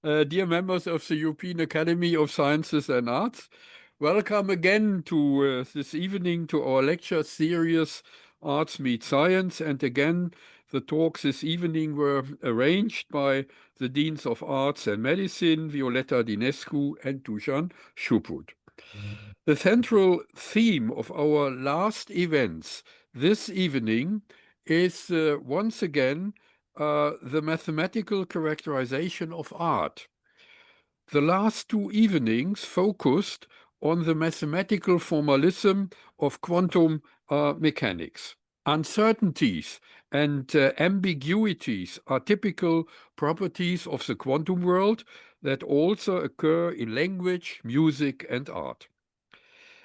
Dear members of the European Academy of Sciences and Arts, welcome again to this evening to our lecture series, Arts Meet Science. And again, the talks this evening were arranged by the Deans of Arts and Medicine, Violeta Dinescu and Dušan Šuput. The central theme of our last events this evening is once again the mathematical characterization of art. The last two evenings focused on the mathematical formalism of quantum mechanics. Uncertainties and ambiguities are typical properties of the quantum world that also occur in language, music, and art.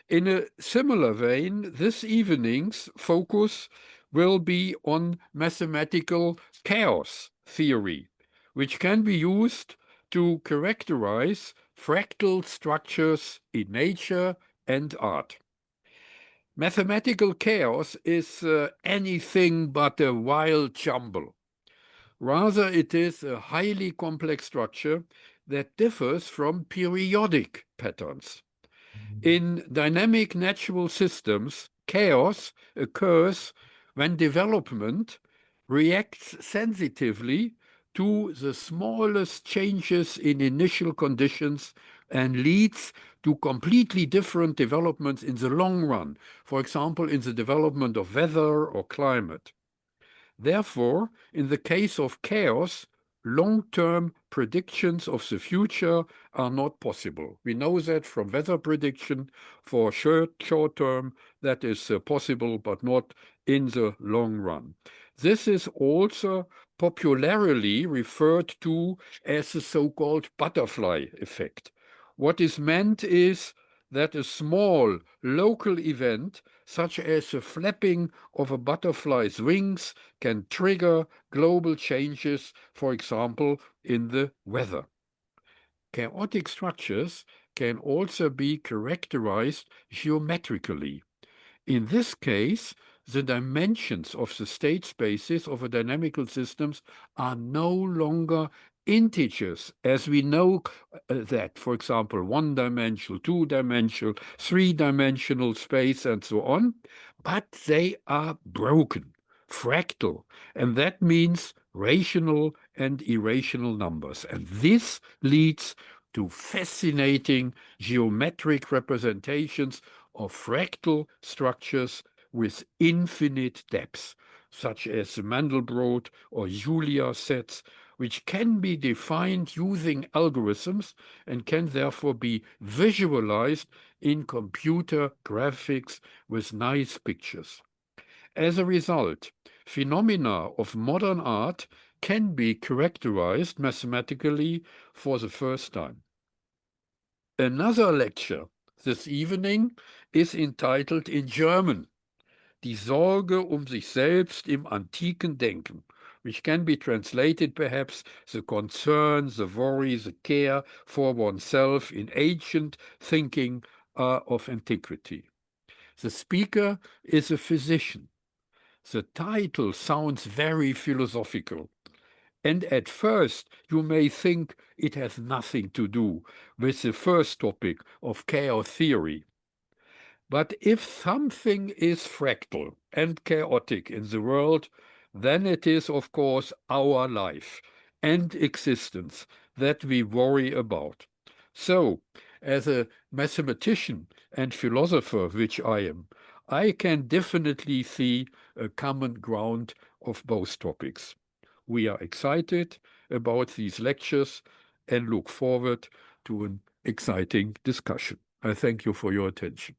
In a similar vein, this evening's focus will be on mathematical chaos theory, which can be used to characterize fractal structures in nature and art. Mathematical chaos is anything but a wild jumble. Rather, it is a highly complex structure that differs from periodic patterns. In dynamic natural systems, chaos occurs when development reacts sensitively to the smallest changes in initial conditions and leads to completely different developments in the long run, for example, in the development of weather or climate. Therefore, in the case of chaos, long-term predictions of the future are not possible. We know that from weather prediction. For short-term, that is possible, but not in the long run. This is also popularly referred to as the so-called butterfly effect. What is meant is that a small local event, such as the flapping of a butterfly's wings, can trigger global changes, for example, in the weather. Chaotic structures can also be characterized geometrically. In this case, the dimensions of the state spaces of a dynamical systems are no longer integers, as we know that, for example, one-dimensional, two-dimensional, three-dimensional space, and so on, but they are broken, fractal, and that means rational and irrational numbers. And this leads to fascinating geometric representations of fractal structures with infinite depths, such as the Mandelbrot or Julia sets, which can be defined using algorithms and can therefore be visualized in computer graphics with nice pictures. As a result, phenomena of modern art can be characterized mathematically for the first time. Another lecture this evening is entitled in German, Die Sorge sich selbst im antiken Denken, which can be translated perhaps the concern, the worry, the care for oneself in ancient thinking of antiquity. The speaker is a physician. The title sounds very philosophical, and at first you may think it has nothing to do with the first topic of chaos theory. But if something is fractal and chaotic in the world, then it is, of course, our life and existence that we worry about. So, as a mathematician and philosopher, which I am, I can definitely see a common ground of both topics. We are excited about these lectures and look forward to an exciting discussion. I thank you for your attention.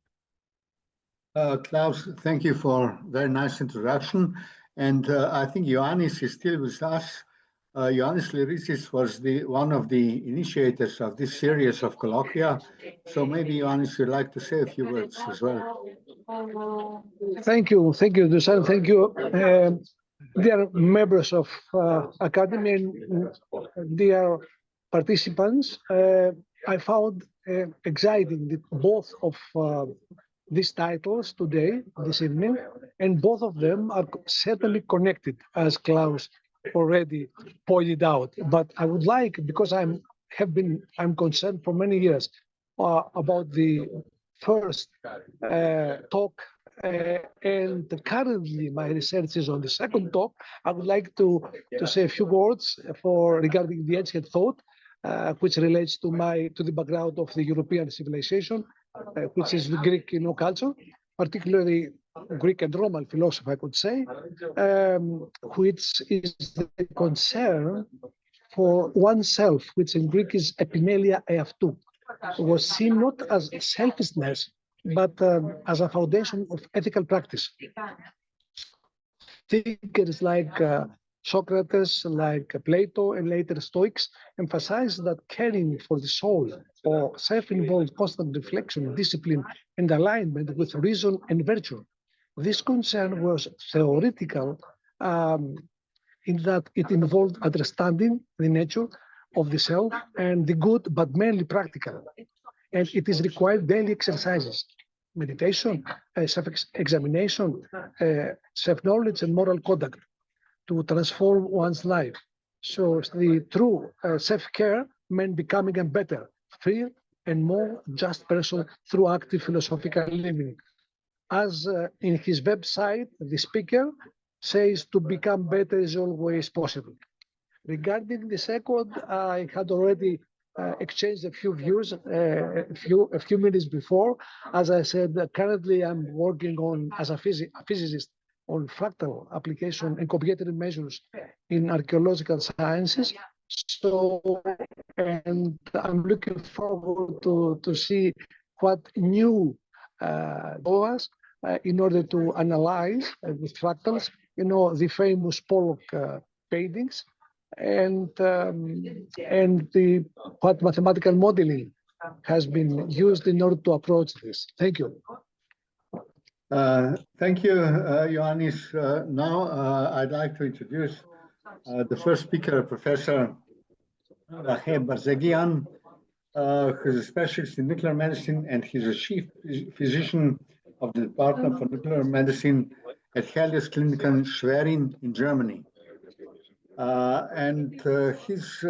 Klaus, thank you for a very nice introduction. And I think Ioannis is still with us. Ioannis Lirisis was one of the initiators of this series of colloquia. So maybe Ioannis would like to say a few words as well. Thank you, Dušan. Thank you, dear members of Academy and dear participants. I found exciting that both of these titles today, this evening, and both of them are certainly connected, as Klaus already pointed out. But I would like, because I'm I'm concerned for many years about the first talk, and currently my research is on the second talk. I would like to say a few words regarding the ancient thought, which relates to the background of the European civilization, which is the Greek culture, particularly Greek and Roman philosophy, I could say, which is the concern for oneself, which in Greek is epimelia eαυτού, was seen not as selfishness, but as a foundation of ethical practice. Thinkers like Socrates, like Plato, and later Stoics emphasized that caring for the soul or self-involved constant reflection, discipline, and alignment with reason and virtue. This concern was theoretical in that it involved understanding the nature of the self and the good, but mainly practical. And it is required daily exercises, meditation, self-examination, self-knowledge, and moral conduct to transform one's life. So the true self-care meant becoming a better, freer, and more just person through active philosophical living. As in his website, the speaker says to become better is always possible. Regarding the second, I had already exchanged a few views a few minutes before. As I said, currently I'm working on as a physicist on fractal application and computed measures in archaeological sciences. So, and I'm looking forward to see what new doors in order to analyze with fractals, the famous Pollock paintings, and what mathematical modeling has been used in order to approach this. Thank you. Thank you, Ioannis. Now I'd like to introduce the first speaker, Professor Vahé Barsegian, who's a specialist in nuclear medicine, and he's a chief physician of the Department for Nuclear Medicine at Helios Kliniken Schwerin in Germany. And his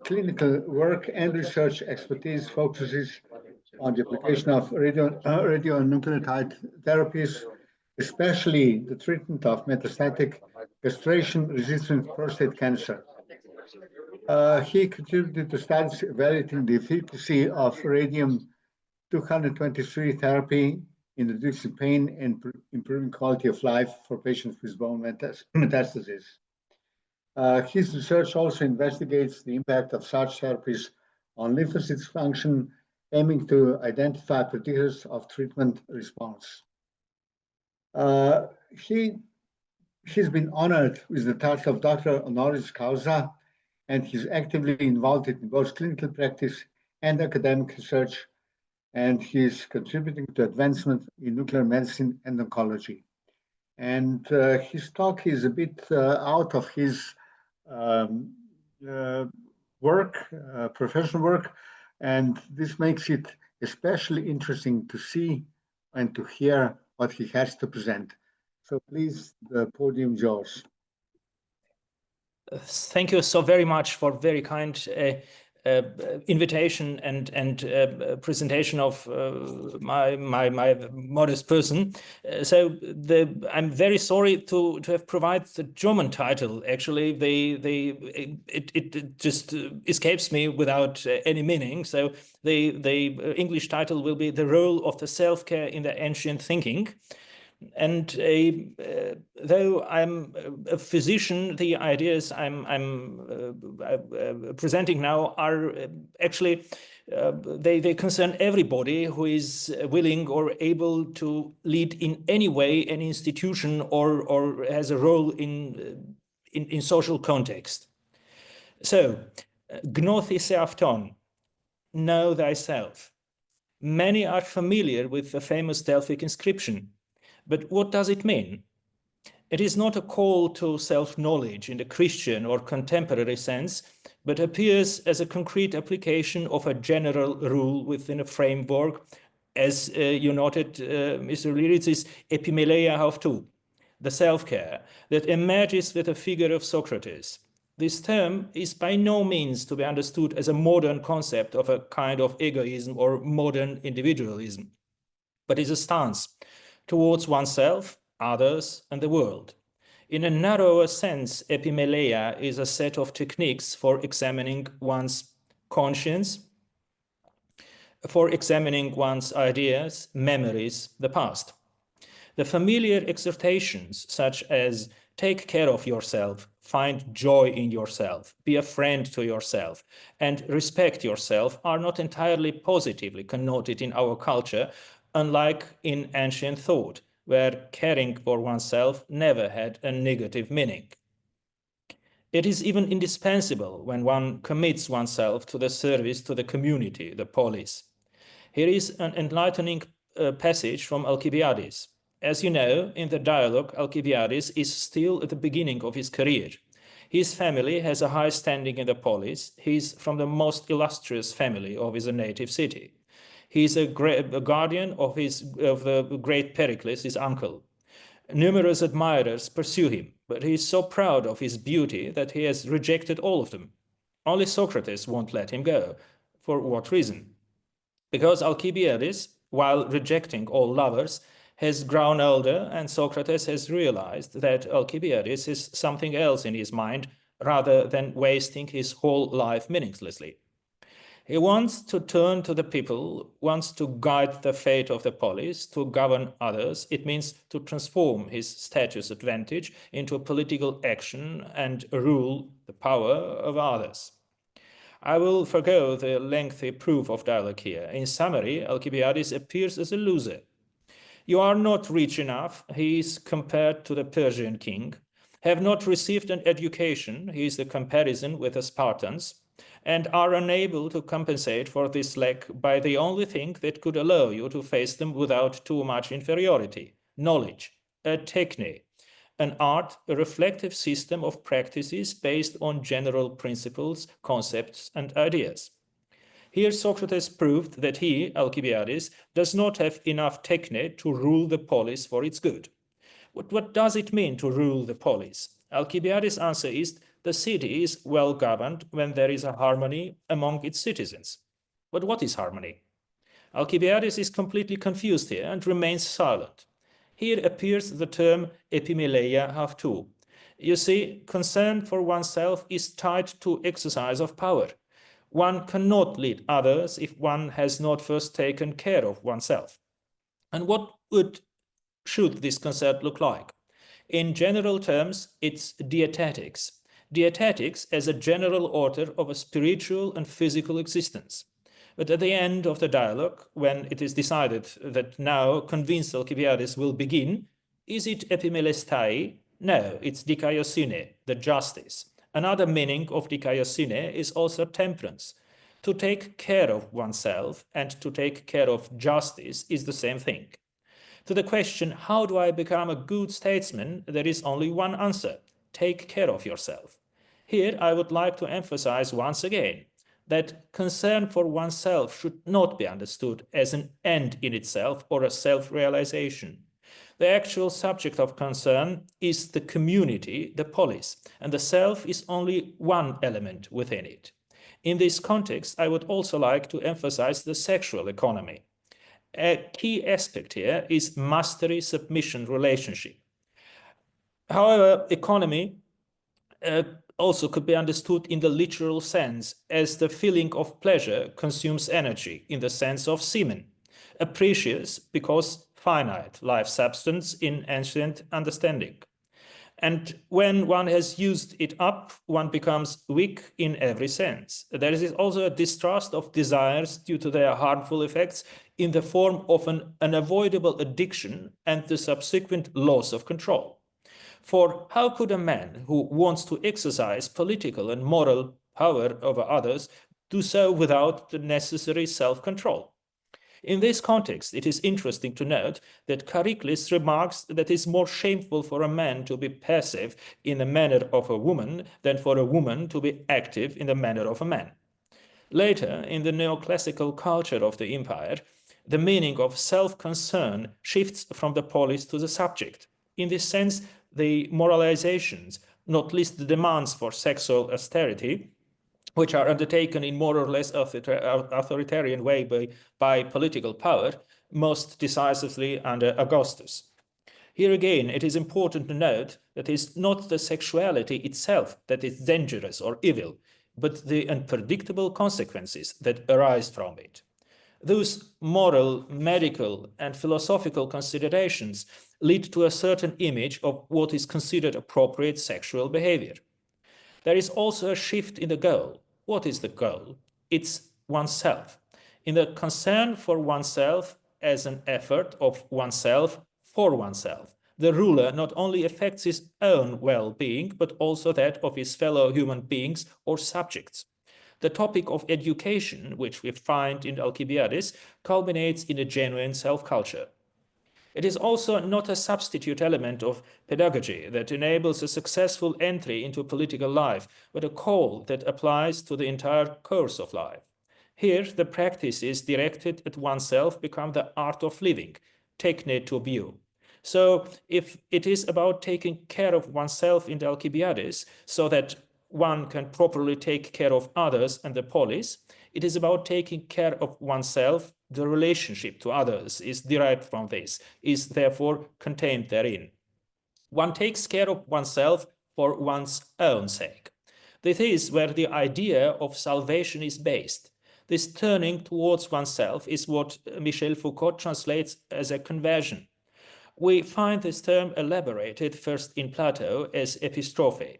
clinical work and research expertise focuses on the application of radionucleotide therapies, especially the treatment of metastatic castration-resistant prostate cancer. He contributed to studies evaluating the efficacy of radium-223 therapy in reducing pain and improving quality of life for patients with bone metastases. His research also investigates the impact of such therapies on lymphocytes function, aiming to identify predictors of treatment response. He's been honored with the title of Doctor Honoris Causa, and he's actively involved in both clinical practice and academic research, and he's contributing to advancement in nuclear medicine and oncology. And his talk is a bit out of his professional work, and this makes it especially interesting to see and to hear what he has to present. So please, the podium is yours. Thank you so very much for very kind invitation and presentation of my modest person. So I'm very sorry to have provided the German title. Actually, it just escapes me without any meaning. So the English title will be The Role of the Self-Care in the Ancient Thinking. And though I'm a physician, the ideas I'm presenting now are actually, they concern everybody who is willing or able to lead in any way an institution or has a role in social context. So, gnothi se avton, know thyself. Many are familiar with the famous Delphic inscription. But what does it mean? It is not a call to self-knowledge in the Christian or contemporary sense, but appears as a concrete application of a general rule within a framework, as you noted, Mr. Liritsis, epimelia eαυτού, the self-care that emerges with the figure of Socrates. This term is by no means to be understood as a modern concept of a kind of egoism or modern individualism, but is a stance towards oneself, others, and the world. In a narrower sense, epimeleia is a set of techniques for examining one's conscience, for examining one's ideas, memories, the past. The familiar exhortations such as take care of yourself, find joy in yourself, be a friend to yourself, and respect yourself are not entirely positively connoted in our culture, unlike in ancient thought, where caring for oneself never had a negative meaning. It is even indispensable when one commits oneself to the service to the community, the polis. Here is an enlightening passage from Alcibiades. As you know, in the dialogue, Alcibiades is still at the beginning of his career. His family has a high standing in the polis. He is from the most illustrious family of his native city. He is a guardian of the great Pericles, his uncle. Numerous admirers pursue him, but he is so proud of his beauty that he has rejected all of them. Only Socrates won't let him go. For what reason? Because Alcibiades, while rejecting all lovers, has grown older, and Socrates has realized that Alcibiades is something else in his mind rather than wasting his whole life meaninglessly. He wants to turn to the people, wants to guide the fate of the polis, to govern others. It means to transform his status advantage into a political action and rule the power of others. I will forgo the lengthy proof of dialogue here. In summary, Alcibiades appears as a loser. You are not rich enough, he is compared to the Persian king, have not received an education, he is the comparison with the Spartans, and are unable to compensate for this lack by the only thing that could allow you to face them without too much inferiority, knowledge, a techne, an art, a reflective system of practices based on general principles, concepts, and ideas. Here Socrates proved that he, Alcibiades, does not have enough techne to rule the polis for its good. What does it mean to rule the polis? Alcibiades' answer is the city is well governed when there is a harmony among its citizens. But what is harmony? Alcibiades is completely confused here and remains silent. Here appears the term epimeleia havtu. You see, concern for oneself is tied to exercise of power. One cannot lead others if one has not first taken care of oneself. And what should this concern look like? In general terms, it's dietetics. Dietetics as a general order of a spiritual and physical existence. But at the end of the dialogue, when it is decided that now convinced Alcibiades will begin, is it epimelestai? No, it's dikaiosine, the justice. Another meaning of dikaiosine is also temperance. To take care of oneself and to take care of justice is the same thing. To the question, how do I become a good statesman, there is only one answer: take care of yourself. Here I would like to emphasize once again that concern for oneself should not be understood as an end in itself or a self-realization. The actual subject of concern is the community, the polis, and the self is only one element within it. In this context, I would also like to emphasize the sexual economy. A key aspect here is mastery-submission relationship. However, economy also could be understood in the literal sense as the feeling of pleasure consumes energy in the sense of semen, a precious because finite life substance in ancient understanding. And when one has used it up, one becomes weak in every sense. There is also a distrust of desires due to their harmful effects in the form of an unavoidable addiction and the subsequent loss of control. For how could a man who wants to exercise political and moral power over others do so without the necessary self-control? In this context, it is interesting to note that Charicles remarks that it is more shameful for a man to be passive in the manner of a woman than for a woman to be active in the manner of a man. Later, in the neoclassical culture of the empire, the meaning of self-concern shifts from the polis to the subject. In this sense, the moralizations not least the demands for sexual austerity, which are undertaken in more or less authoritarian way by political power, most decisively under Augustus. Here again, it is important to note that it is not the sexuality itself that is dangerous or evil, but the unpredictable consequences that arise from it. Those moral, medical, and philosophical considerations lead to a certain image of what is considered appropriate sexual behavior. There is also a shift in the goal. What is the goal? It's oneself. In the concern for oneself as an effort of oneself for oneself, the ruler not only affects his own well-being, but also that of his fellow human beings or subjects. The topic of education, which we find in Alcibiades, culminates in a genuine self-culture. It is also not a substitute element of pedagogy that enables a successful entry into political life, but a call that applies to the entire course of life. Here, the practices directed at oneself become the art of living, techne to view. So, if it is about taking care of oneself in the Alcibiades, so that one can properly take care of others and the polis, it is about taking care of oneself. The relationship to others is derived from this, is therefore contained therein. One takes care of oneself for one's own sake. This is where the idea of salvation is based. This turning towards oneself is what Michel Foucault translates as a conversion. We find this term elaborated first in Plato as epistrophe.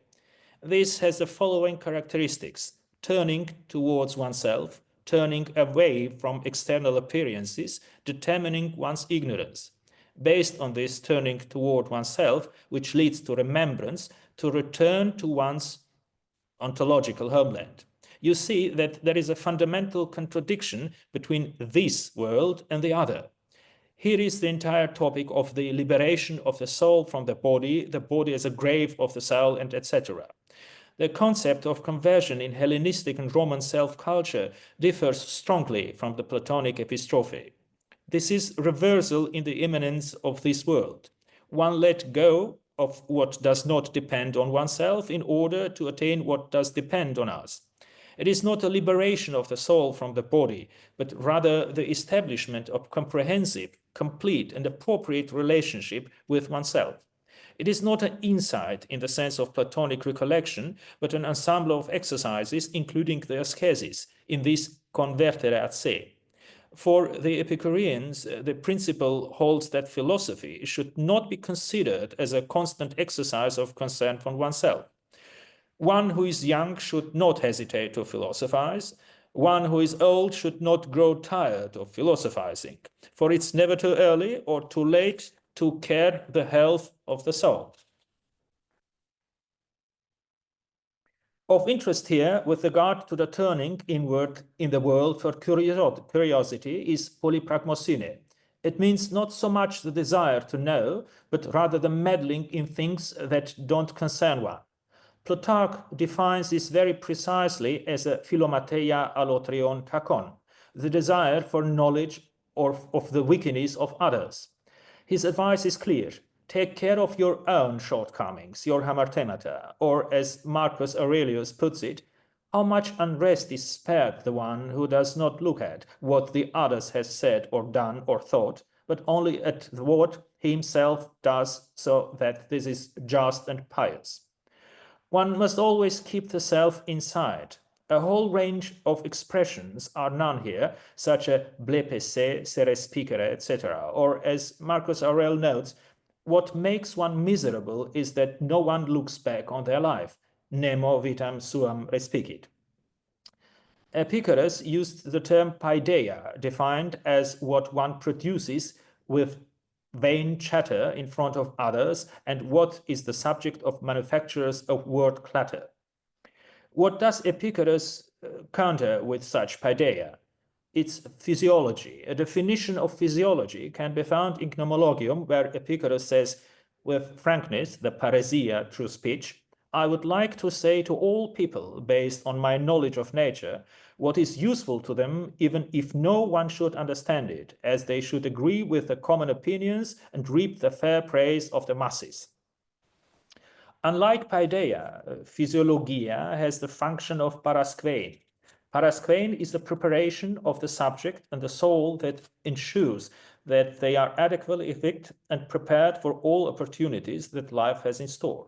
This has the following characteristics: turning towards oneself, turning away from external appearances, determining one's ignorance. Based on this turning toward oneself, which leads to remembrance, to return to one's ontological homeland. You see that there is a fundamental contradiction between this world and the other. Here is the entire topic of the liberation of the soul from the body as a grave of the soul, and etc. The concept of conversion in Hellenistic and Roman self-culture differs strongly from the Platonic epistrophe. This is reversal in the immanence of this world. One let go of what does not depend on oneself in order to attain what does depend on us. It is not a liberation of the soul from the body, but rather the establishment of comprehensive, complete, and appropriate relationship with oneself. It is not an insight in the sense of Platonic recollection, but an ensemble of exercises, including the ascesis, in this convertere ad se. For the Epicureans, the principle holds that philosophy should not be considered as a constant exercise of concern for oneself. One who is young should not hesitate to philosophize. One who is old should not grow tired of philosophizing, for it's never too early or too late to care the health of the soul. Of interest here, with regard to the turning inward in the world for curiosity, is polypragmosine. It means not so much the desire to know, but rather the meddling in things that don't concern one. Plutarch defines this very precisely as a philomateia allotrion kakon, the desire for knowledge or of the wickedness of others. His advice is clear: take care of your own shortcomings, your hamartemata, or as Marcus Aurelius puts it, how much unrest is spared the one who does not look at what the others has said or done or thought, but only at what he himself does, so that this is just and pious. One must always keep the self inside. A whole range of expressions are known here, such as blepese, se respicere, etc. Or as Marcus Aurel notes, what makes one miserable is that no one looks back on their life. Nemo vitam suam respicit. Epicurus used the term paideia, defined as what one produces with vain chatter in front of others, and what is the subject of manufacturers of word clatter. What does Epicurus counter with such paideia? It's physiology. A definition of physiology can be found in Gnomologium, where Epicurus says, with frankness, the paresia, true speech, I would like to say to all people, based on my knowledge of nature, what is useful to them, even if no one should understand it, as they should agree with the common opinions and reap the fair praise of the masses. Unlike paideia, physiologia has the function of parasquein. Parasquein is the preparation of the subject and the soul that ensures that they are adequately equipped and prepared for all opportunities that life has in store.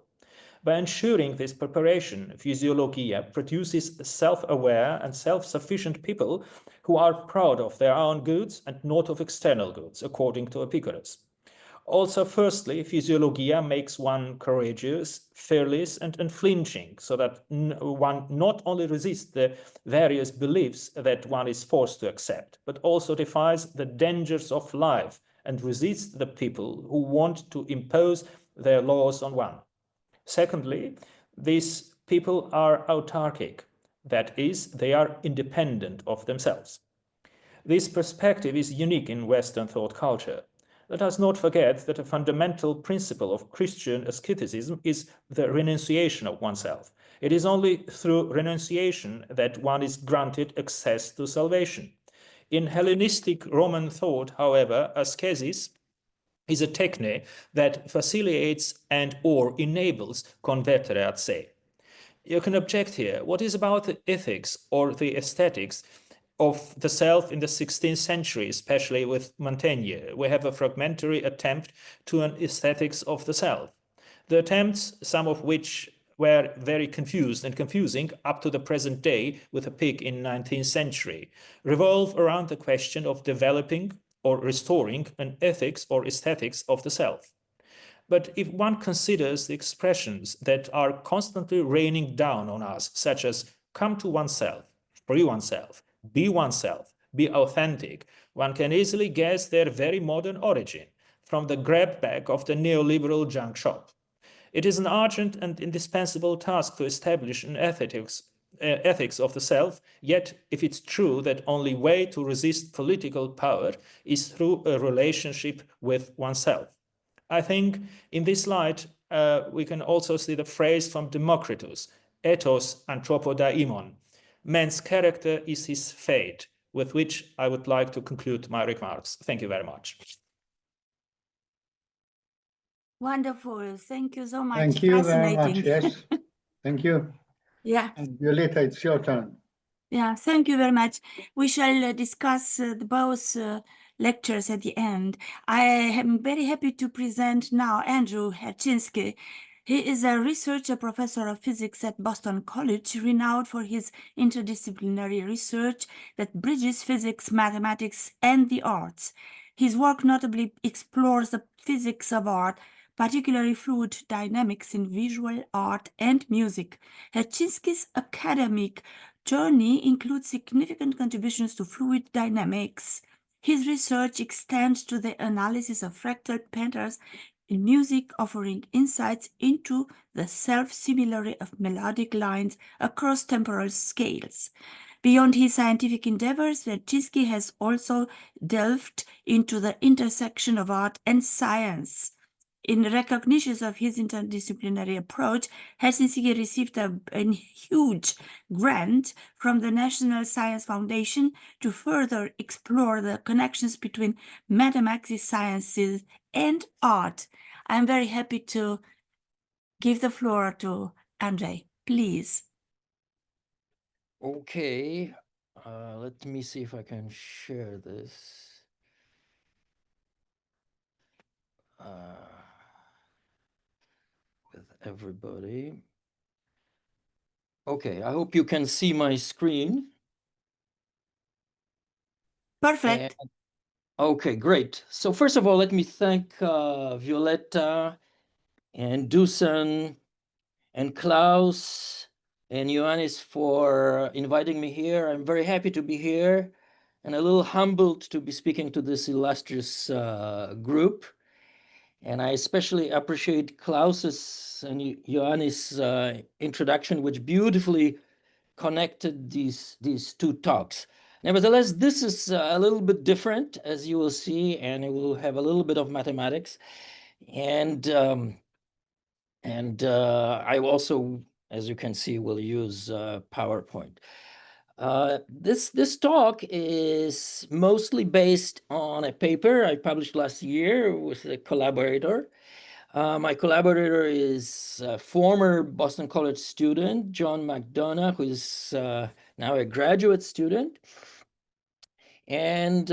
By ensuring this preparation, physiologia produces self-aware and self-sufficient people who are proud of their own goods and not of external goods, according to Epicurus. Also, firstly, physiologia makes one courageous, fearless, and unflinching, so that one not only resists the various beliefs that one is forced to accept, but also defies the dangers of life and resists the people who want to impose their laws on one. Secondly, these people are autarkic, that is, they are independent of themselves. This perspective is unique in Western thought culture. Let us not forget that a fundamental principle of Christian asceticism is the renunciation of oneself. It is only through renunciation that one is granted access to salvation. In Hellenistic Roman thought, however, ascesis is a techne that facilitates and or enables convertere ad se. You can object here. What is about the ethics or the aesthetics of the self in the 16th century, especially with Montaigne? We have a fragmentary attempt to an aesthetics of the self. The attempts, some of which were very confused and confusing up to the present day with a peak in 19th century, revolve around the question of developing or restoring an ethics or aesthetics of the self. But if one considers the expressions that are constantly raining down on us, such as come to oneself, free oneself, be authentic, one can easily guess their very modern origin from the grab bag of the neoliberal junk shop. It is an urgent and indispensable task to establish an ethics of the self, yet if it's true that only way to resist political power is through a relationship with oneself. I think in this light, we can also see the phrase from Democritus, ethos anthropodaimon, man's character is his fate, with which I would like to conclude my remarks. Thank you very much. Wonderful. Thank you so much. Thank you very much. Fascinating. Yes. Thank you. Yeah. And Violeta, it's your turn. Yeah, thank you very much. We shall discuss both lectures at the end. I am very happy to present now Andrzej Herczynski. He is a researcher, professor of physics at Boston College, renowned for his interdisciplinary research that bridges physics, mathematics, and the arts. His work notably explores the physics of art, particularly fluid dynamics in visual art and music. Herczynski's academic journey includes significant contributions to fluid dynamics. His research extends to the analysis of fractal patterns in music, offering insights into the self-similarity of melodic lines across temporal scales. Beyond his scientific endeavors, Herczynski has also delved into the intersection of art and science. In recognition of his interdisciplinary approach, Herczynski received a huge grant from the National Science Foundation to further explore the connections between mathematics, sciences, and art. I'm very happy to give the floor to Andrzej, please. Okay, let me see if I can share this. With everybody. Okay, I hope you can see my screen. Perfect. Okay, great. So first of all, let me thank Violeta and Dušan and Klaus and Ioannis for inviting me here. I'm very happy to be here and a little humbled to be speaking to this illustrious group. And I especially appreciate Klaus's and Ioannis' introduction, which beautifully connected these two talks. Nevertheless, this is a little bit different, as you will see, and it will have a little bit of mathematics. And I also, as you can see, will use PowerPoint. This talk is mostly based on a paper I published last year with a collaborator My collaborator is a former Boston College student, John McDonough, who is now a graduate student. And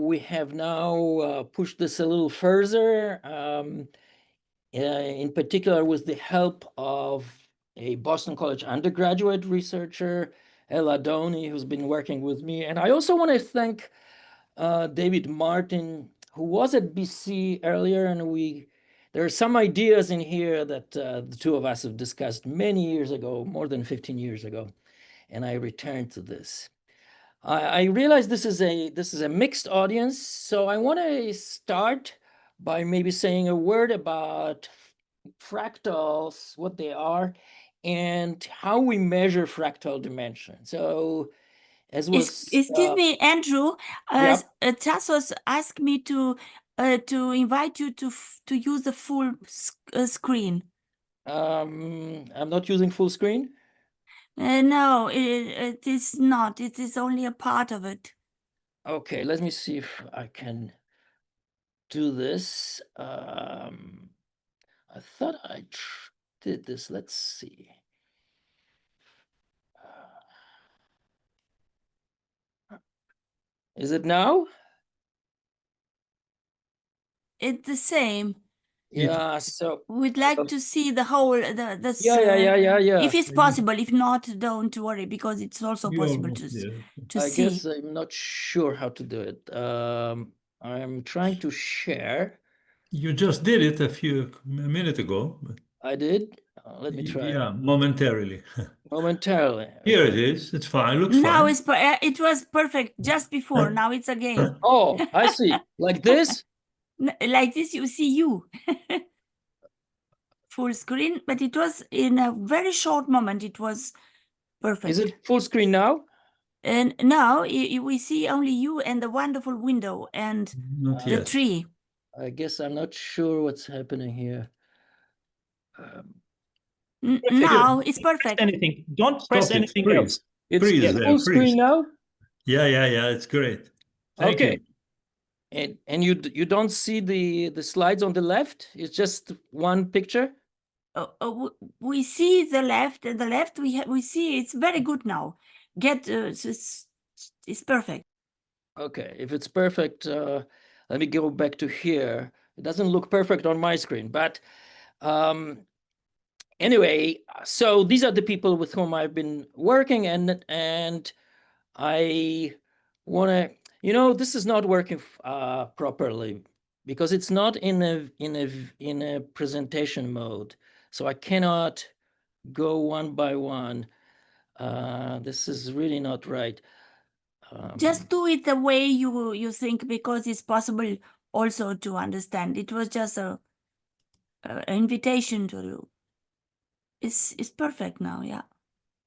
we have now pushed this a little further, in particular with the help of a Boston College undergraduate researcher, Ella Doney, who's been working with me. And I also want to thank David Martin, who was at BC earlier, and there are some ideas in here that the two of us have discussed many years ago, more than 15 years ago, and I returned to this. I realize this is a mixed audience, so I want to start by maybe saying a word about fractals, what they are, and how we measure fractal dimension. So, as was excuse me, Andrew. Yep. Tassos asked me to invite you to use the full screen. I'm not using full screen. No, it is not. It is only a part of it. Okay, let me see if I can do this. I thought I did this. Let's see. Is it now? It's the same. Yeah, so We'd like to see the whole, yeah. If it's possible. If not, don't worry, because it's also You're possible almost there. to I see. guess I'm not sure how to do it. I'm trying to share. You just did it a minute ago. But I did. Let me try. yeah, momentarily. Momentarily. Here it is. It's fine. Looks Now fine. it was perfect just before. Now it's again. Oh, I see. Like this? Like this, you see you. Full screen, but it was in a very short moment. It was perfect. Is it full screen now? And now we see only you and the wonderful window and Not the yet. tree. I guess I'm not sure what's happening here. Now it's perfect. Anything. Don't press Stop it, anything please. else. It's Freeze there, full freeze. screen now? Yeah. It's great. Thank Okay. you. And you don't see the slides on the left? It's just one picture? We see the left, and the left we see it's very good now. It's perfect. Okay, if it's perfect, let me go back to here. It doesn't look perfect on my screen, but anyway, so these are the people with whom I've been working, and I want to, this is not working properly because it's not in a presentation mode, so I cannot go one by one. This is really not right. Just do it the way you think, because it's possible also to understand. It was just an invitation to you. It's perfect now. Yeah.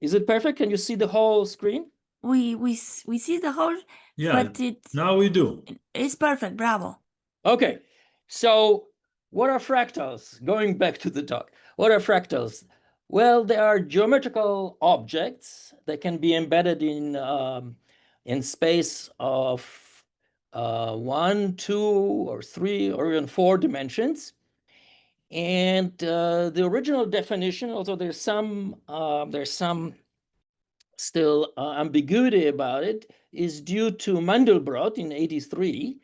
Is it perfect? Can you see the whole screen? We see the whole. Yeah. But Now we do. It's perfect. Bravo. Okay. So what are fractals? Going back to the talk. What are fractals? Well, they are geometrical objects that can be embedded in space of 1, 2, or 3, or even 4 dimensions. And the original definition, although there's some still ambiguity about it, is due to Mandelbrot in '83,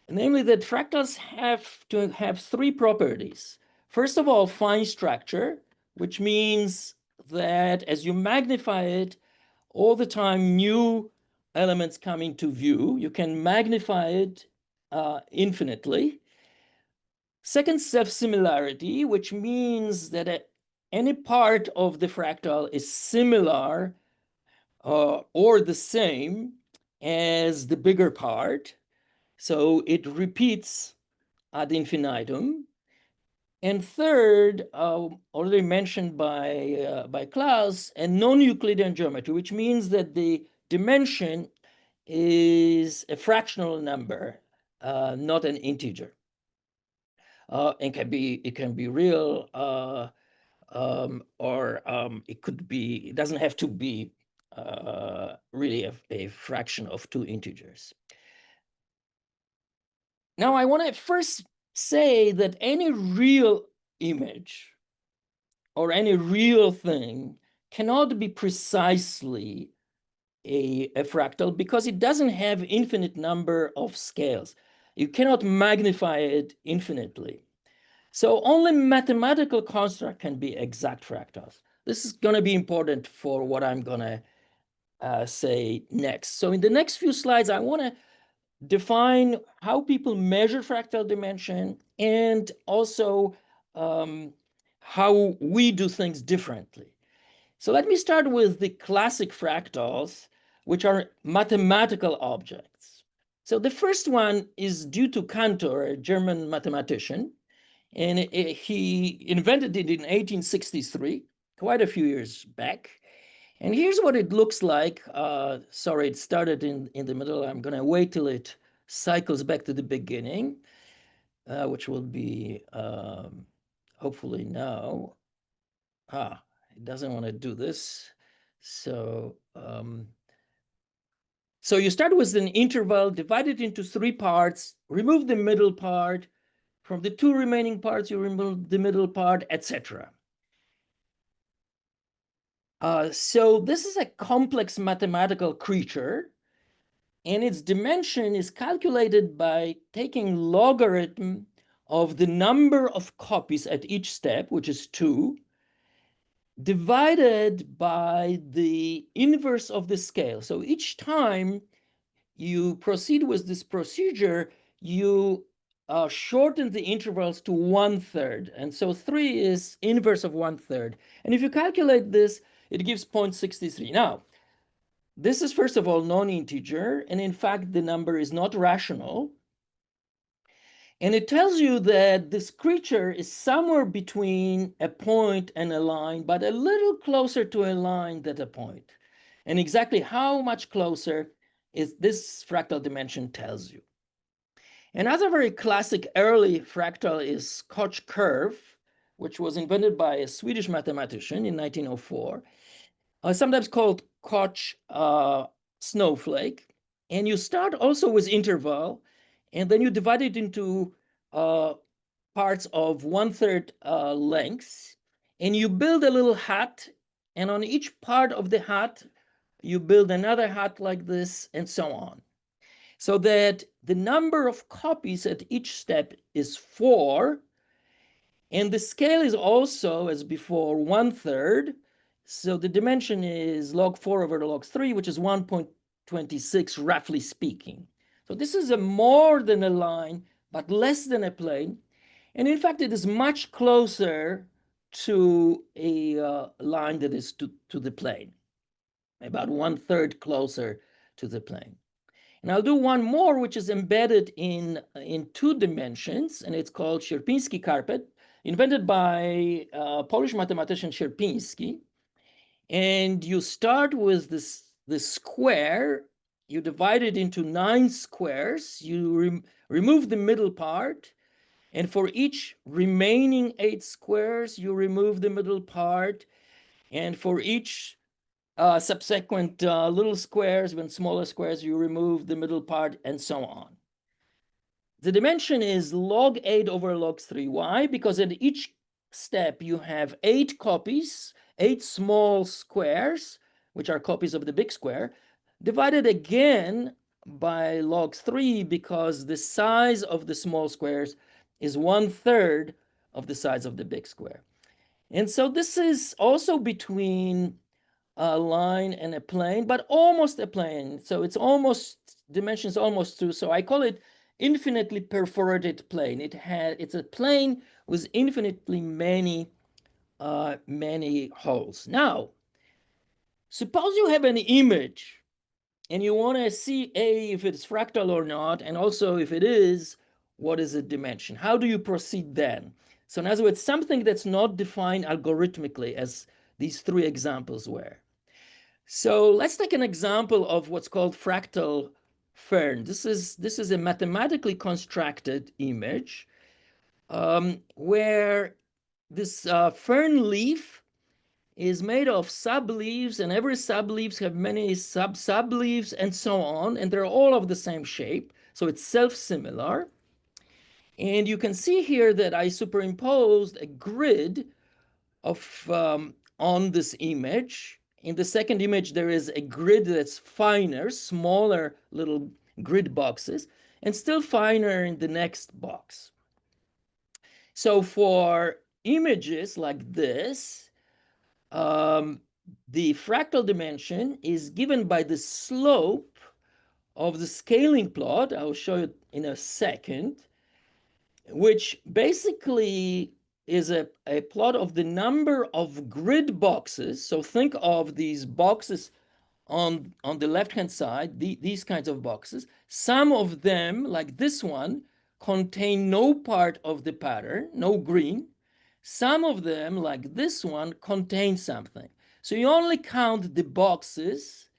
namely that fractals have to have 3 properties. First of all, fine structure, which means that as you magnify it, all the time new elements come into view. You can magnify it infinitely. Second, self-similarity, which means that any part of the fractal is similar or the same as the bigger part. So it repeats ad infinitum. And third, already mentioned by Klaus, a non-Euclidean geometry, which means that the dimension is a fractional number, not an integer. And it can be real, or it doesn't have to be really a fraction of 2 integers. Now I want to first say that any real image or any real thing cannot be precisely a fractal because it doesn't have infinite number of scales. You cannot magnify it infinitely. So only mathematical construct can be exact fractals. This is going to be important for what I'm going to say next. So in the next few slides, I want to define how people measure fractal dimension and also how we do things differently. So let me start with the classic fractals, which are mathematical objects. So the first one is due to Cantor, a German mathematician, and he invented it in 1863, quite a few years back. And here's what it looks like. Sorry, it started in the middle. I'm going to wait till it cycles back to the beginning, which will be hopefully now. It doesn't want to do this. So, so you start with an interval, divide it into 3 parts, remove the middle part. From the 2 remaining parts, you remove the middle part, etc. So this is a complex mathematical creature, and its dimension is calculated by taking logarithm of the number of copies at each step, which is 2, divided by the inverse of the scale. So each time you proceed with this procedure, you shorten the intervals to 1/3. And so 3 is inverse of 1/3. And if you calculate this, it gives 0.63. Now, this is, first of all, non-integer. And in fact, the number is not rational. And it tells you that this creature is somewhere between a point and a line, but a little closer to a line than a point. And exactly how much closer is this fractal dimension tells you. Another very classic early fractal is Koch curve, which was invented by a Swedish mathematician in 1904, sometimes called Koch snowflake. And you start also with interval, and then you divide it into parts of 1/3 lengths, and you build a little hat, and on each part of the hat, you build another hat like this, and so on. So that the number of copies at each step is 4, and the scale is also, as before, 1/3. So the dimension is log 4 over log 3, which is 1.26, roughly speaking. So this is a more than a line, but less than a plane. And in fact, it is much closer to a line that is to the plane, about 1/3 closer to the plane. And I'll do one more, which is embedded in 2 dimensions, and it's called Sierpiński carpet, invented by Polish mathematician Sierpiński. And you start with this square, you divide it into 9 squares, you remove the middle part, and for each remaining 8 squares, you remove the middle part, and for each subsequent little squares, even smaller squares, you remove the middle part, and so on. The dimension is log 8 over log 3. Why? Because at each step, you have 8 copies, 8 small squares, which are copies of the big square, divided again by log 3, because the size of the small squares is 1/3 of the size of the big square. And so this is also between a line and a plane, but almost a plane. So it's almost, dimensions almost 2. So I call it infinitely perforated plane. It's a plane with infinitely many holes. Now, suppose you have an image and you want to see if it's fractal or not, and also if it is, what is the dimension? How do you proceed then? So in other words, something that's not defined algorithmically, as these 3 examples were. So let's take an example of what's called fractal fern. This is a mathematically constructed image where this fern leaf is made of sub-leaves, and every sub-leaves have many sub-sub-leaves, and so on, and they're all of the same shape, so it's self-similar. And you can see here that I superimposed a grid of on this image. In the second image, there is a grid that's finer, smaller little grid boxes, and still finer in the next box. So for images like this, the fractal dimension is given by the slope of the scaling plot. I'll show you in a second, which basically is a plot of the number of grid boxes. So think of these boxes on the left-hand side, these kinds of boxes. Some of them, like this one, contain no part of the pattern, no green. Some of them, like this one, contain something. So you only count the boxes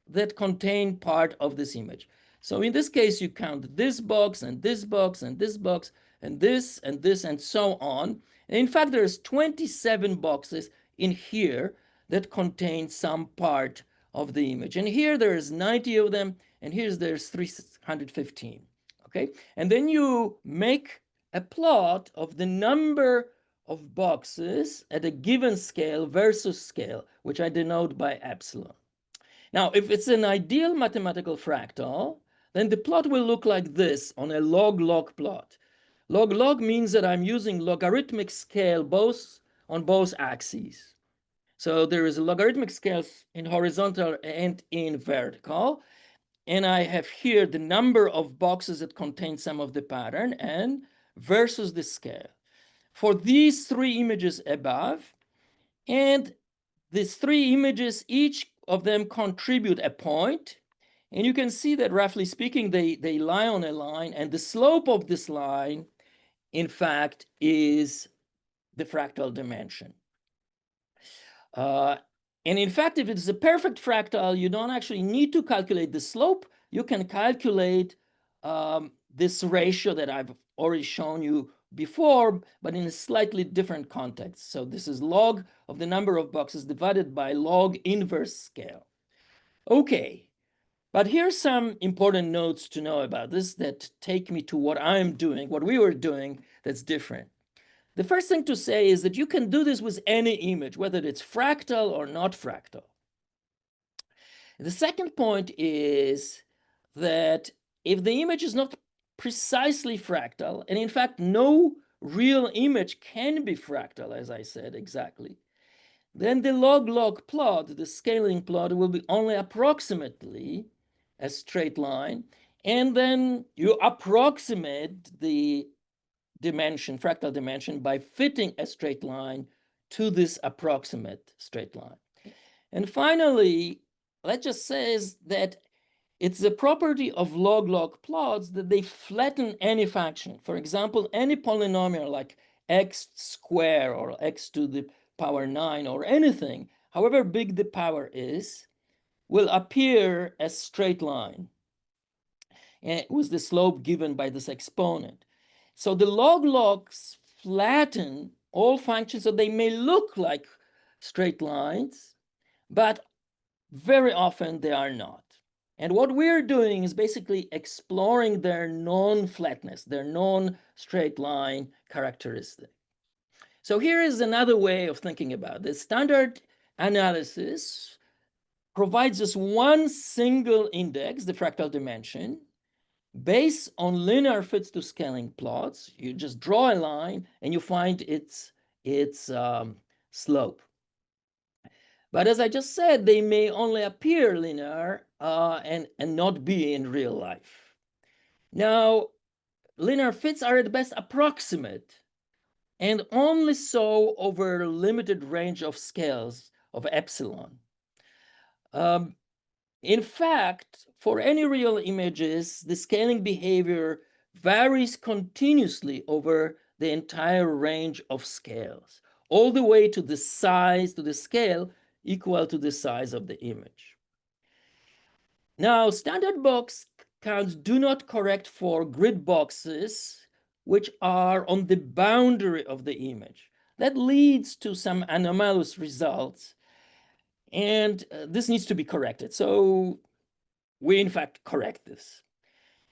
that contain part of this image. So in this case, you count this box and this box and this box and this and this and so on. And in fact, there's 27 boxes in here that contain some part of the image. And here there's 90 of them, and there's 315, okay? And then you make a plot of the number of boxes at a given scale versus scale, which I denote by epsilon. Now, if it's an ideal mathematical fractal, then the plot will look like this on a log-log plot. Log-log means that I'm using logarithmic scale on both axes. So there is a logarithmic scale in horizontal and in vertical. And I have here the number of boxes that contain some of the pattern and versus the scale. For these three images above, and these three images, each of them contribute a point. And you can see that roughly speaking, they lie on a line, and the slope of this line, in fact, is the fractal dimension. And in fact, if it's a perfect fractal, you don't actually need to calculate the slope. You can calculate this ratio that I've already shown you before, but in a slightly different context. So this is log of the number of boxes divided by log inverse scale. Okay, but here's some important notes to know about this that take me to what I'm doing, what we were doing that's different. The first thing to say is that you can do this with any image, whether it's fractal or not fractal. The second point is that if the image is not precisely fractal, and in fact, no real image can be fractal, as I said exactly, then the log-log plot, the scaling plot, will be only approximately a straight line, and then you approximate the dimension, fractal dimension, by fitting a straight line to this approximate straight line. And finally, let's just say that it's the property of log-log plots that they flatten any function. For example, any polynomial like x squared or x to the power 9 or anything, however big the power is, will appear as straight line with the slope given by this exponent. So the log-logs flatten all functions so they may look like straight lines, but very often they are not. And what we're doing is basically exploring their non-flatness, their non-straight line characteristic. So here is another way of thinking about this. Standard analysis provides us one single index, the fractal dimension, based on linear fits to scaling plots. You just draw a line and you find its slope. But as I just said, they may only appear linear and not be in real life. Now, linear fits are at best approximate and only so over a limited range of scales of epsilon. In fact, for any real images, the scaling behavior varies continuously over the entire range of scales, all the way to the size, to the scale equal to the size of the image. Now, standard box counts do not correct for grid boxes which are on the boundary of the image. That leads to some anomalous results, and this needs to be corrected. So we, in fact, correct this.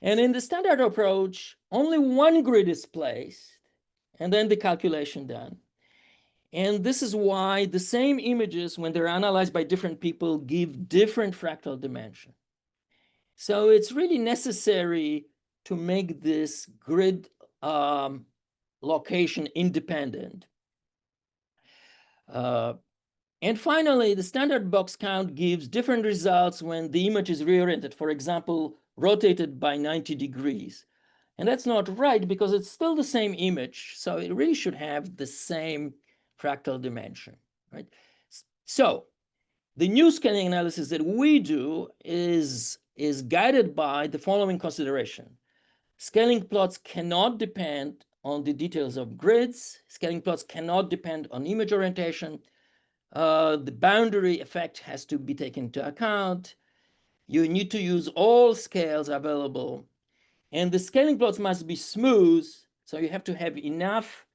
And in the standard approach, only one grid is placed, and then the calculation done. And this is why the same images, when they're analyzed by different people, give different fractal dimension. So it's really necessary to make this grid location independent. And finally, the standard box count gives different results when the image is reoriented, for example, rotated by 90 degrees. And that's not right because it's still the same image. So it really should have the same fractal dimension, right? So the new scaling analysis that we do is guided by the following consideration. Scaling plots cannot depend on the details of grids. Scaling plots cannot depend on image orientation. The boundary effect has to be taken into account. You need to use all scales available. And the scaling plots must be smooth. So you have to have enough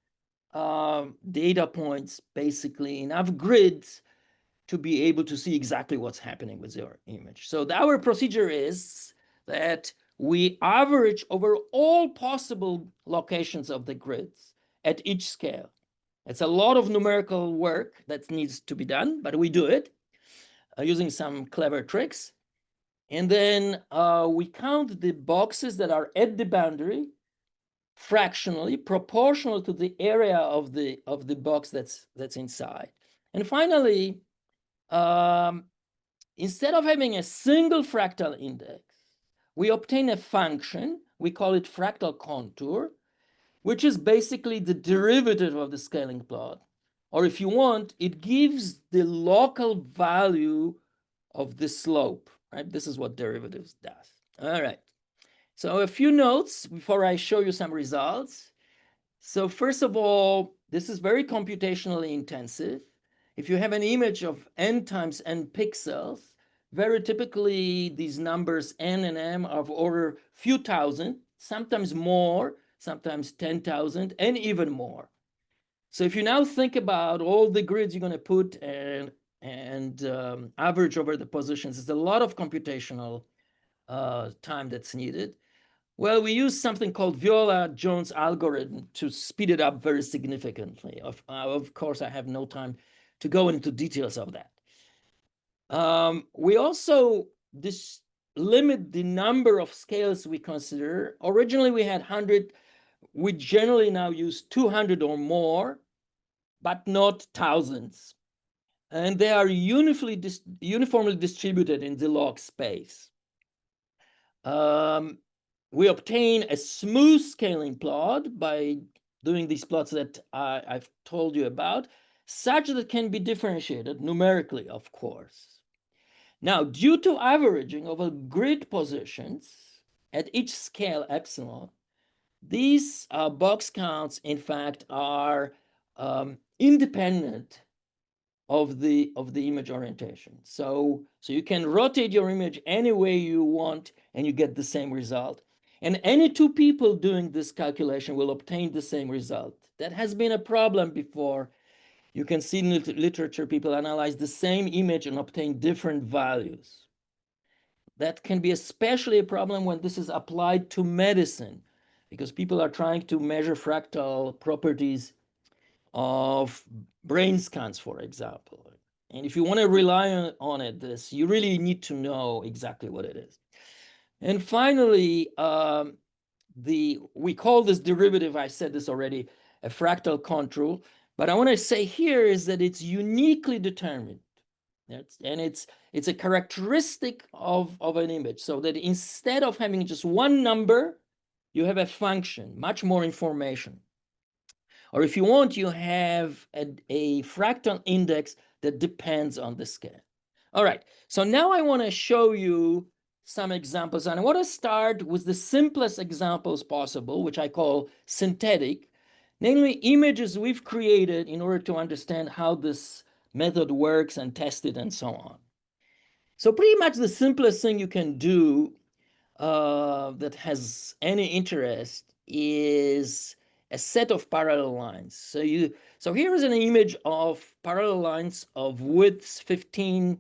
data points, basically enough grids to be able to see exactly what's happening with your image. So our procedure is that we average over all possible locations of the grids at each scale. It's a lot of numerical work that needs to be done, but we do it using some clever tricks. And then we count the boxes that are at the boundary fractionally, proportional to the area of the box that's inside. And finally, instead of having a single fractal index, we obtain a function. We call it fractal contour, which is basically the derivative of the scaling plot. Or if you want, it gives the local value of the slope, right? This is what derivatives does. All right. So a few notes before I show you some results. So first of all, this is very computationally intensive. If you have an image of n times n pixels, very typically these numbers n and m are of order few thousand, sometimes more, sometimes 10,000, and even more. So if you now think about all the grids you're going to put and average over the positions, it's a lot of computational time that's needed. Well, we use something called Viola-Jones algorithm to speed it up very significantly. Of course, I have no time to go into details of that. We also limit the number of scales we consider. Originally, we had 100. We generally now use 200 or more, but not thousands. And they are uniformly distributed in the log space. We obtain a smooth scaling plot by doing these plots that I've told you about, such that can be differentiated numerically, of course. Now, due to averaging over grid positions at each scale epsilon, these box counts, in fact, are independent of the image orientation. So you can rotate your image any way you want, and you get the same result. And any two people doing this calculation will obtain the same result. That has been a problem before. You can see in literature, people analyze the same image and obtain different values. That can be especially a problem when this is applied to medicine, because people are trying to measure fractal properties of brain scans, for example. And if you want to rely on it, you really need to know exactly what it is. And finally, we call this derivative, I said this already, a fractal contour. But I want to say here is that it's uniquely determined. And it's a characteristic of an image, so that instead of having just one number, you have a function, much more information. Or if you want, you have a fractal index that depends on the scale. All right, so now I want to show you some examples. And I want to start with the simplest examples possible, which I call synthetic, namely images we've created in order to understand how this method works and test it and so on. So pretty much the simplest thing you can do that has any interest is a set of parallel lines. So here is an image of parallel lines of widths 15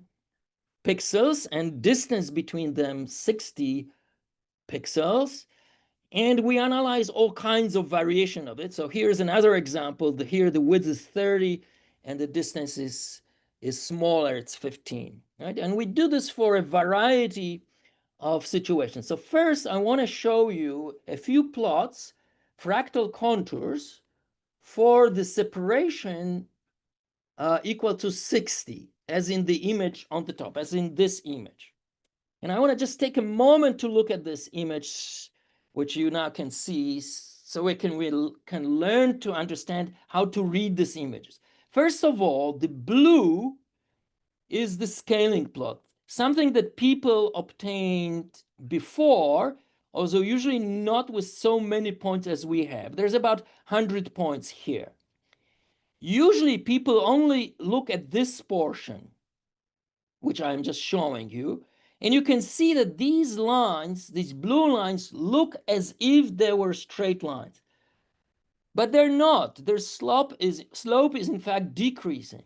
pixels and distance between them 60 pixels. And we analyze all kinds of variation of it. So here's another example. Here the width is 30 and the distance is smaller, it's 15, right? And we do this for a variety of situations. So first, I want to show you a few plots, fractal contours for the separation equal to 60, as in the image on the top, as in this image. And I want to just take a moment to look at this image, which you now can see, so we can learn to understand how to read these images. First of all, the blue is the scaling plot, something that people obtained before, although usually not with so many points as we have. There's about 100 points here. Usually people only look at this portion, which I'm just showing you, and you can see that these lines, these blue lines, look as if they were straight lines. But they're not. Their slope is in fact decreasing.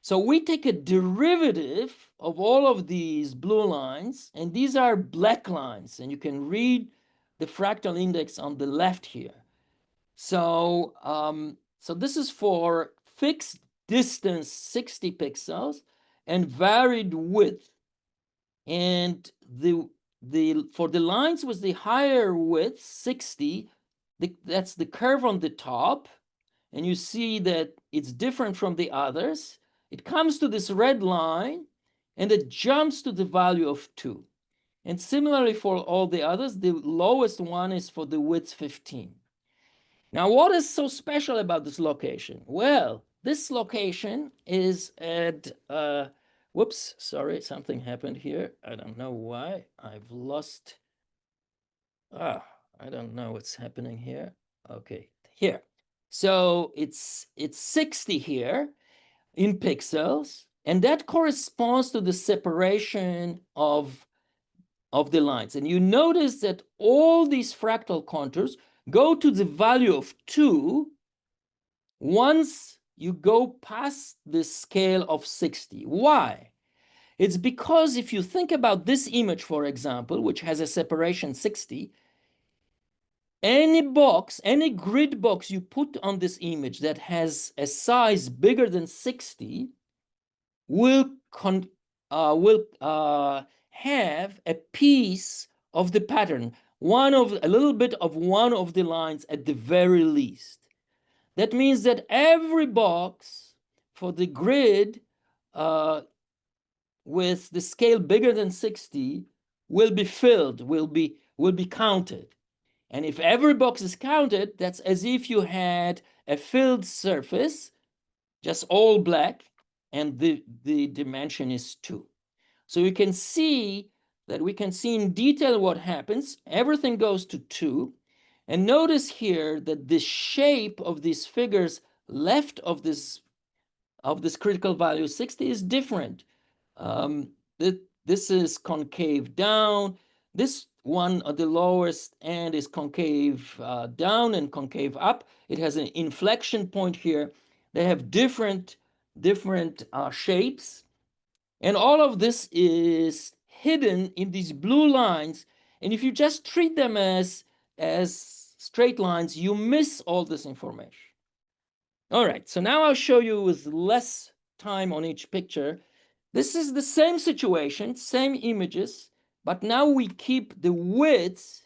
So we take a derivative of all of these blue lines, and these are black lines, and you can read the fractal index on the left here. So, so this is for fixed distance 60 pixels and varied width. And for the lines with the higher width, 60, that's the curve on the top, and you see that it's different from the others. It comes to this red line, and it jumps to the value of 2. And similarly for all the others, the lowest one is for the width 15. Now, what is so special about this location? Well, this location is at, whoops, sorry, something happened here. I don't know why. I've lost, I don't know what's happening here. Okay, here. So it's 60 here in pixels, and that corresponds to the separation of the lines. And you notice that all these fractal contours go to the value of 2 once you go past the scale of 60. Why? It's because if you think about this image, for example, which has a separation 60, any box, any grid box you put on this image that has a size bigger than 60 will have a piece of the pattern, a little bit of one of the lines at the very least. That means that every box for the grid with the scale bigger than 60 will be filled, will be counted. And if every box is counted, that's as if you had a filled surface, just all black, and the dimension is 2. So you can see that we can see in detail what happens. Everything goes to 2. And notice here that the shape of these figures left of this critical value 60 is different. This is concave down. This one at the lowest end is concave down and concave up. It has an inflection point here. They have different shapes. And all of this is hidden in these blue lines. And if you just treat them as straight lines, you miss all this information. All right, so now I'll show you with less time on each picture. This is the same situation, same images, but now we keep the width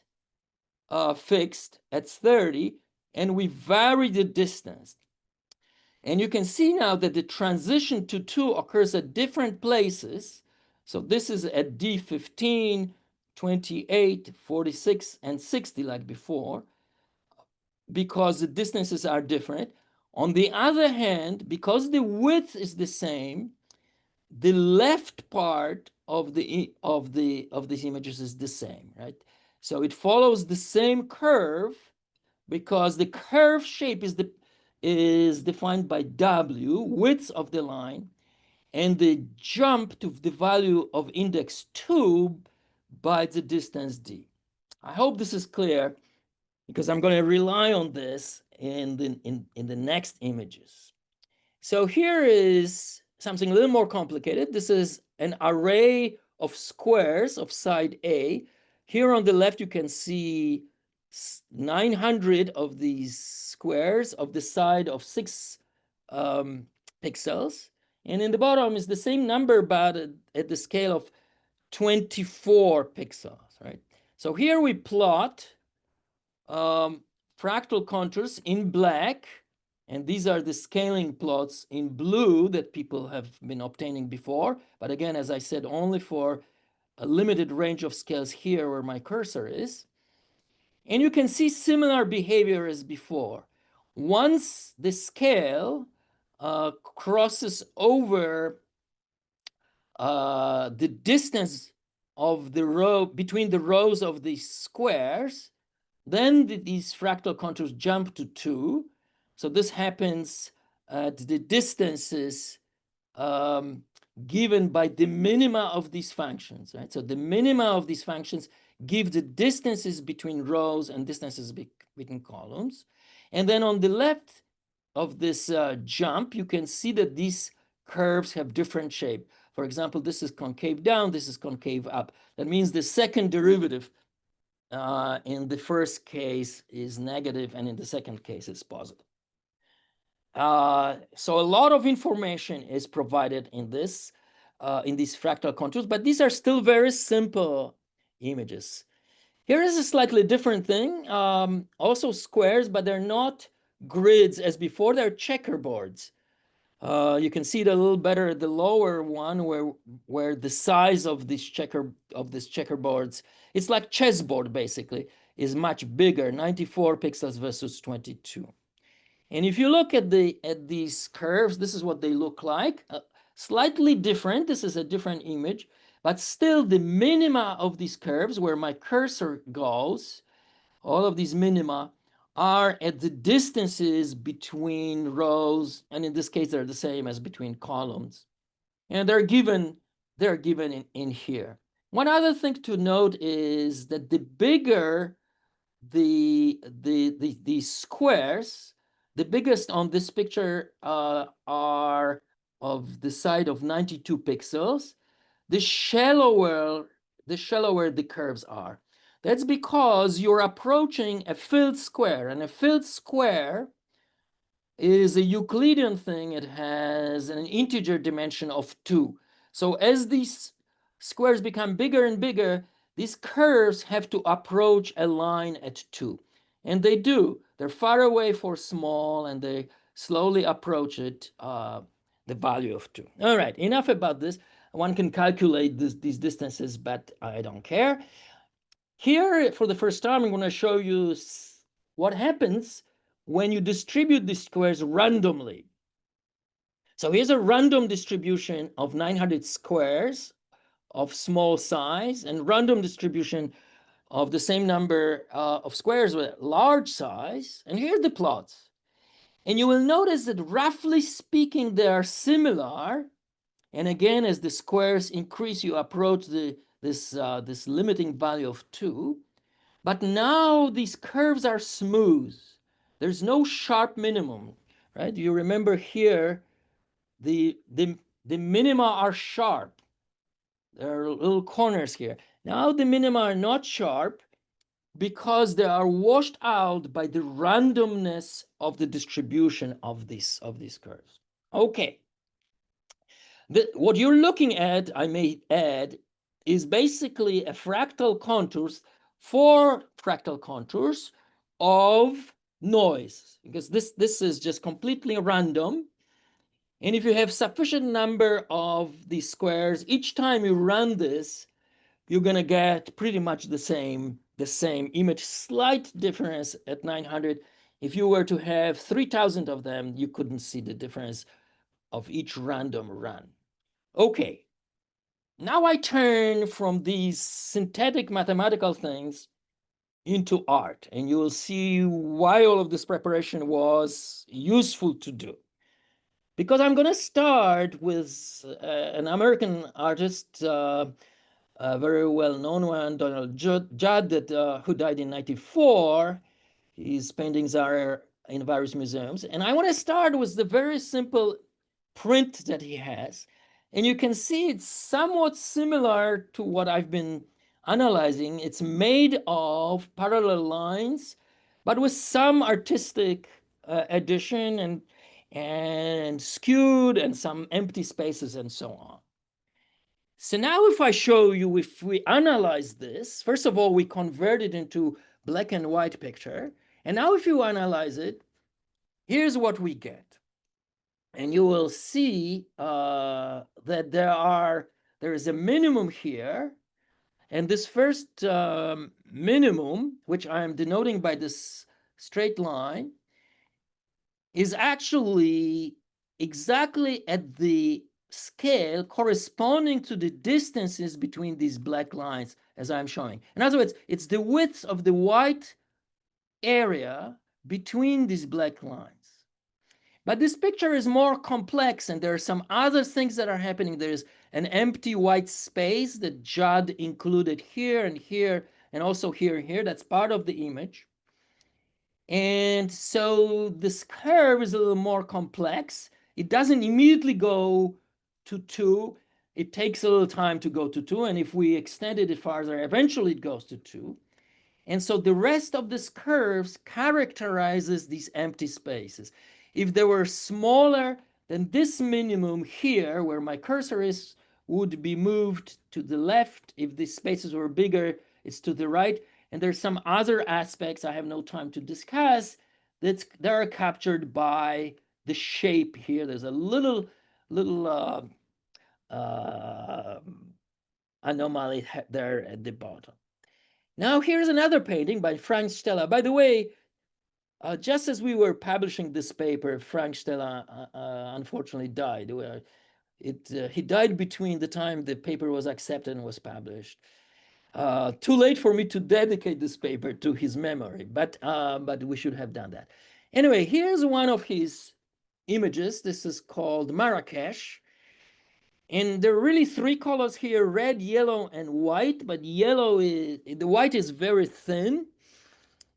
fixed at 30, and we vary the distance. And you can see now that the transition to 2 occurs at different places. So this is at D15, 28, 46, and 60 like before, because the distances are different. On the other hand, because the width is the same, the left part of these images is the same, right? So it follows the same curve because the curve shape is defined by W, width of the line, and the jump to the value of index 2 by the distance D. I hope this is clear because I'm going to rely on this in the next images. So here is something a little more complicated. This is an array of squares of side A Here on the left, you can see 900 of these squares of the side of 6 pixels. And in the bottom is the same number, but at the scale of 24 pixels, right? So here we plot fractal contours in black, and these are the scaling plots in blue that people have been obtaining before. But again, as I said, only for a limited range of scales here where my cursor is. And you can see similar behavior as before. Once the scale crosses over the distance of the row between the rows of these squares, then these fractal contours jump to 2. So this happens at the distances given by the minima of these functions, right? So the minima of these functions give the distances between rows and distances between columns. And then on the left of this jump, you can see that these curves have different shape. For example, this is concave down, this is concave up. That means the second derivative in the first case is negative, and in the second case is positive. So a lot of information is provided in this, in these fractal contours, but these are still very simple images. Here is a slightly different thing, also squares, but they're not grids as before, they're checkerboards. You can see it a little better, the lower one where the size of this checkerboards, it's like chessboard basically, is much bigger, 94 pixels versus 22. And if you look at these curves, this is what they look like. Slightly different, this is a different image, but still the minima of these curves where my cursor goes, all of these minima are at the distances between rows, and in this case, they're the same as between columns. And they're given in here. One other thing to note is that the bigger the squares, the biggest on this picture are of the side of 92 pixels, the shallower the curves are. That's because you're approaching a filled square, and a filled square is a Euclidean thing. It has an integer dimension of 2. So as these squares become bigger and bigger, these curves have to approach a line at 2. And they do. They're far away for small, and they slowly approach it, the value of 2. All right, enough about this. One can calculate these distances, but I don't care. Here, for the first time, I'm going to show you what happens when you distribute these squares randomly. So here's a random distribution of 900 squares of small size, and random distribution of the same number of squares with large size. And here are the plots. And you will notice that roughly speaking, they are similar. And again, as the squares increase, you approach this limiting value of 2. But now these curves are smooth. There's no sharp minimum, right? You remember here, the minima are sharp. There are little corners here. Now the minima are not sharp because they are washed out by the randomness of the distribution of these curves. Okay. What you're looking at, I may add, is basically a fractal contours, 4 fractal contours of noise, because this is just completely random. And if you have sufficient number of these squares, each time you run this, you're going to get pretty much the same image, slight difference at 900. If you were to have 3,000 of them, you couldn't see the difference of each random run. Okay, now I turn from these synthetic mathematical things into art, and you will see why all of this preparation was useful to do. Because I'm going to start with an American artist, a very well-known one, Donald Judd, who died in '94. His paintings are in various museums. And I want to start with the very simple print that he has. And you can see it's somewhat similar to what I've been analyzing, it's made of parallel lines, but with some artistic addition and skewed and some empty spaces and so on. So now if I show you, if we analyze this, first of all, we convert it into black and white picture. And now if you analyze it, here's what we get. And you will see that there is a minimum here. And this first minimum, which I am denoting by this straight line, is actually exactly at the scale corresponding to the distances between these black lines, as I'm showing. In other words, it's the width of the white area between these black lines. But this picture is more complex, and there are some other things that are happening. There's an empty white space that Judd included here and here, and also here and here. That's part of the image. And so this curve is a little more complex. It doesn't immediately go to 2. It takes a little time to go to 2. And if we extend it farther, eventually it goes to 2. And so the rest of this curve characterizes these empty spaces. If they were smaller, then this minimum here, where my cursor is, would be moved to the left. If these spaces were bigger, it's to the right. And there's some other aspects I have no time to discuss that are captured by the shape here. There's a little anomaly there at the bottom. Now here's another painting by Frank Stella. By the way, just as we were publishing this paper, Frank Stella unfortunately died. He died between the time the paper was accepted and was published. Too late for me to dedicate this paper to his memory, but we should have done that. Anyway, here's one of his images. This is called Marrakesh. And there are really 3 colors here, red, yellow, and white, but the white is very thin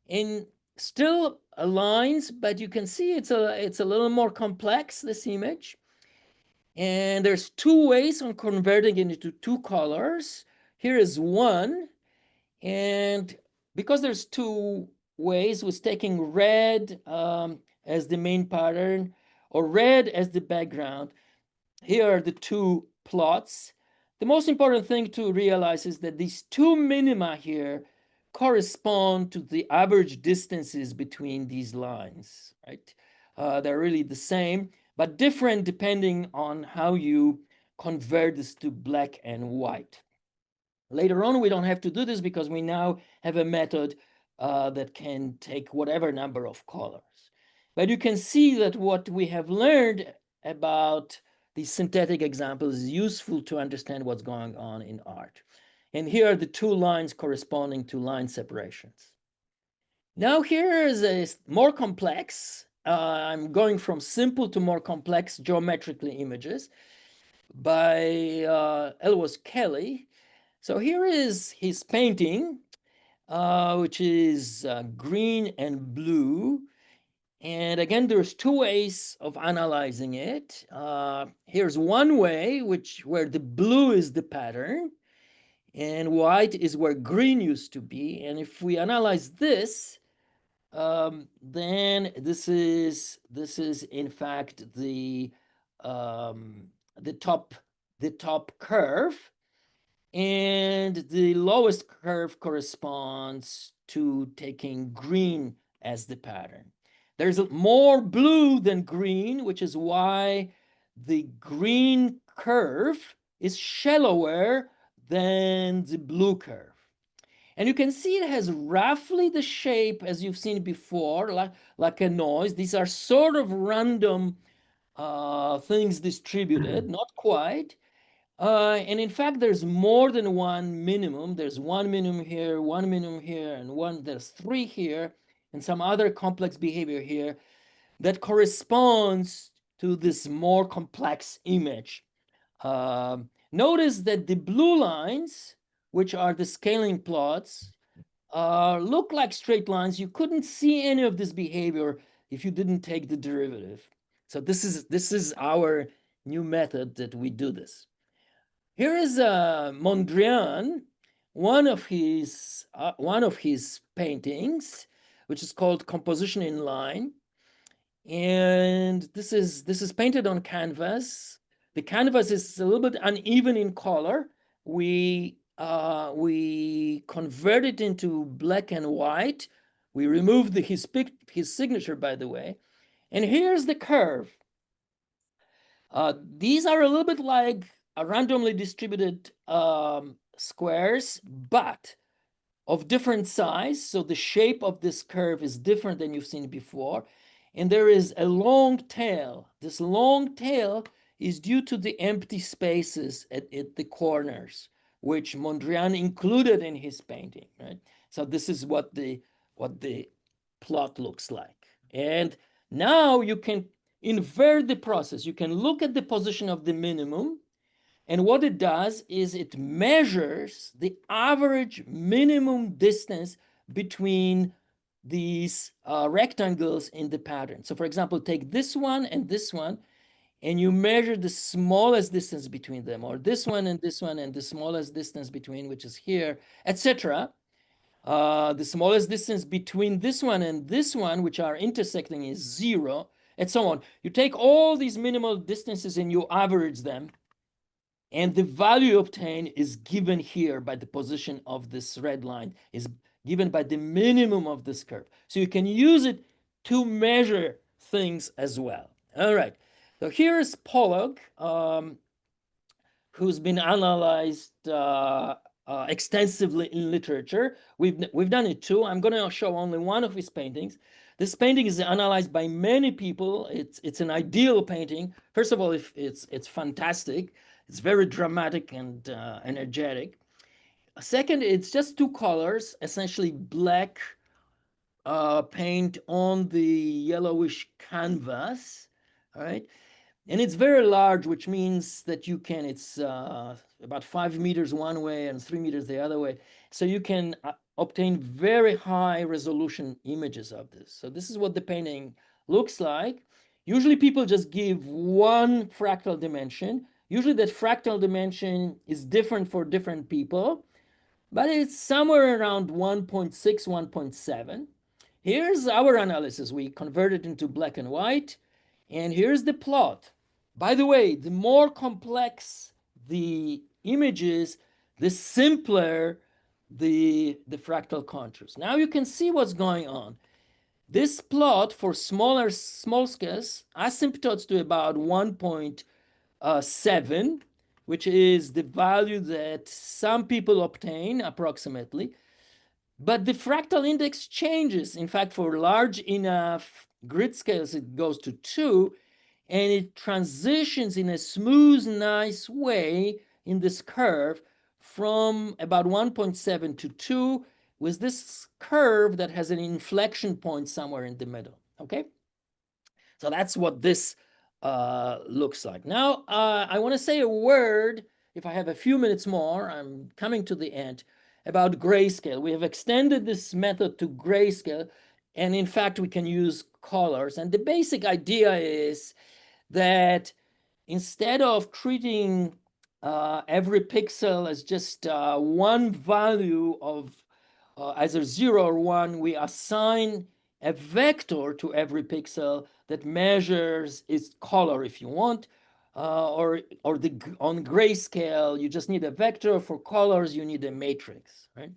and still lines, but you can see it's a little more complex, this image. And there's 2 ways on converting it into 2 colors. Here is one, and because there's 2 ways, was taking red as the main pattern or red as the background. Here are the 2 plots. The most important thing to realize is that these 2 minima here correspond to the average distances between these lines, right? They're really the same, but different depending on how you convert this to black and white. Later on, we don't have to do this because we now have a method that can take whatever number of colors. But you can see that what we have learned about these synthetic examples is useful to understand what's going on in art. And here are the 2 lines corresponding to line separations. Now here is a more complex, I'm going from simple to more complex geometrically images by Elwas Kelly. So here is his painting, which is green and blue. And again, there's 2 ways of analyzing it. Here's one way, where the blue is the pattern and white is where green used to be. And if we analyze this, then this is in fact the top curve, and the lowest curve corresponds to taking green as the pattern. There's more blue than green, which is why the green curve is shallower than the blue curve. And you can see it has roughly the shape as you've seen before, like a noise. These are sort of random things distributed, not quite. And in fact, there's more than one minimum. There's one minimum here, and there's 3 here, and some other complex behavior here that corresponds to this more complex image. Notice that the blue lines, which are the scaling plots, look like straight lines. You couldn't see any of this behavior if you didn't take the derivative. So this is our new method that we do this. Here is Mondrian, one of his paintings, which is called Composition in Line. And this is painted on canvas. The canvas is a little bit uneven in color. We convert it into black and white. We removed his signature, by the way. And here's the curve. These are a little bit like randomly distributed squares, but of different size. So the shape of this curve is different than you've seen before. And there is a long tail. This long tail is due to the empty spaces at the corners, which Mondrian included in his painting, right? So this is what the plot looks like. And now you can invert the process. You can look at the position of the minimum, and what it does is it measures the average minimum distance between these rectangles in the pattern. So for example, take this one, and you measure the smallest distance between them, or this one, and the smallest distance between, which is here, etc. The smallest distance between this one and this one, which are intersecting, is 0, and so on. You take all these minimal distances and you average them, and the value obtained is given here by the position of this red line, is given by the minimum of this curve. So you can use it to measure things as well. All right. So here's Pollock, who's been analyzed extensively in literature. We've done it too. I'm going to show only one of his paintings. This painting is analyzed by many people. It's an ideal painting. First of all, it's fantastic. It's very dramatic and energetic. Second, it's just two colors, essentially black paint on the yellowish canvas, all right? And it's very large, which means that you can, it's about 5 meters one way and 3 meters the other way. So you can obtain very high resolution images of this. So this is what the painting looks like. Usually people just give one fractal dimension. Usually that fractal dimension is different for different people, but it's somewhere around 1.6, 1.7. Here's our analysis. We convert it into black and white, and here's the plot. By the way, the more complex the images, the simpler the fractal contours. Now you can see what's going on. This plot for small scales asymptotes to about 1.7, which is the value that some people obtain approximately. But the fractal index changes. In fact, for large enough grid scales, it goes to 2, and it transitions in a smooth, nice way in this curve from about 1.7 to 2, with this curve that has an inflection point somewhere in the middle, okay? So that's what this looks like. Now, I want to say a word, if I have a few minutes more, I'm coming to the end, about grayscale. We have extended this method to grayscale, and in fact, we can use colors. And the basic idea is that instead of treating every pixel as just one value of either 0 or 1, we assign a vector to every pixel that measures its color if you want, or on grayscale, you just need a vector. For colors, you need a matrix, right?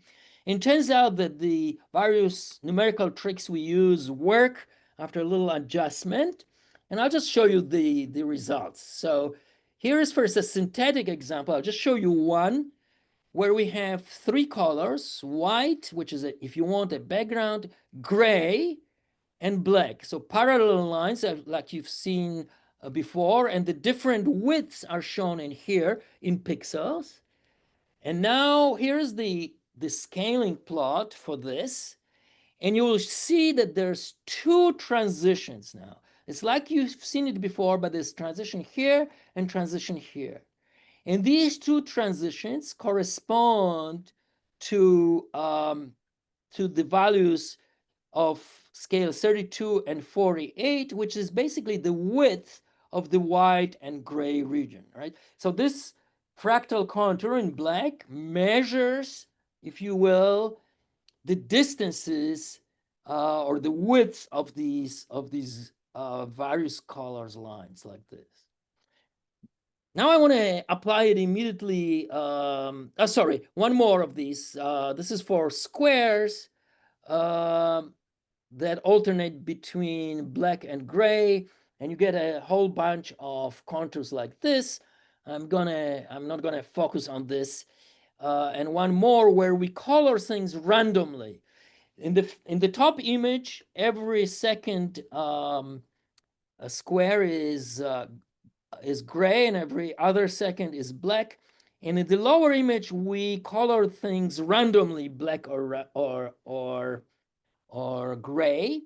It turns out that the various numerical tricks we use work after a little adjustment, and I'll just show you the results. So here is first a synthetic example. I'll just show you one where we have 3 colors: white, which is, if you want, a background, gray, and black. So parallel lines like you've seen before, and the different widths are shown in here in pixels. And now here's the scaling plot for this, and you will see that there's 2 transitions now. It's like you've seen it before, but there's transition here and transition here. And these 2 transitions correspond to the values of scale 32 and 48, which is basically the width of the white and gray region, right? So this fractal contour in black measures if you will, the distances or the width of these various colors lines like this. Now I want to apply it immediately. Sorry, one more of these. This is for squares that alternate between black and gray, and you get a whole bunch of contours like this. I'm not gonna focus on this. And one more where we color things randomly. In the top image, every second a square is gray, and every other second is black. And in the lower image, we color things randomly, black or gray.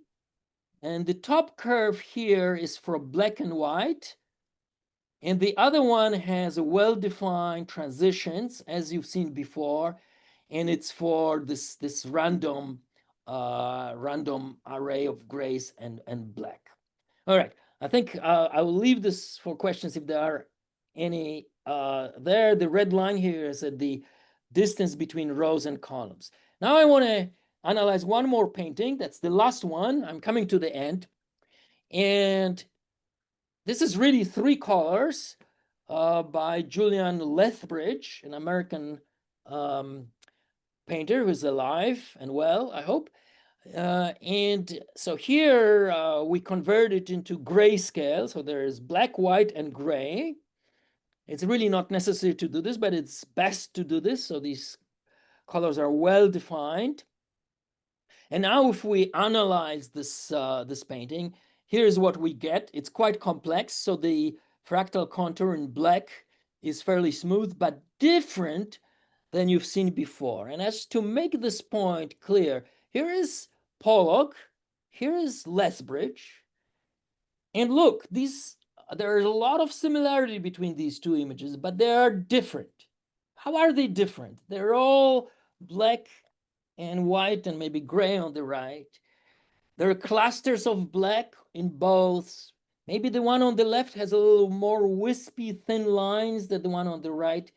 And the top curve here is for black and white. And the other one has a well-defined transitions, as you've seen before. And it's for this random array of grays and black. All right, I think I will leave this for questions if there are any there. The red line here is at the distance between rows and columns. Now I want to analyze one more painting. That's the last one. I'm coming to the end. And this is really three colors by Julian Lethbridge, an American painter who's alive and well, I hope. And so here we convert it into grayscale. So there is black, white, and gray. It's really not necessary to do this, but it's best to do this. So these colors are well defined. And now if we analyze this, this painting, here's what we get. It's quite complex. So the fractal contour in black is fairly smooth, but different than you've seen before. And as to make this point clear, here is Pollock, here is Lethbridge. And look, there is a lot of similarity between these two images, but they are different. How are they different? They're all black and white and maybe gray on the right. There are clusters of black in both. Maybe the one on the left has a little more wispy, thin lines than the one on the right.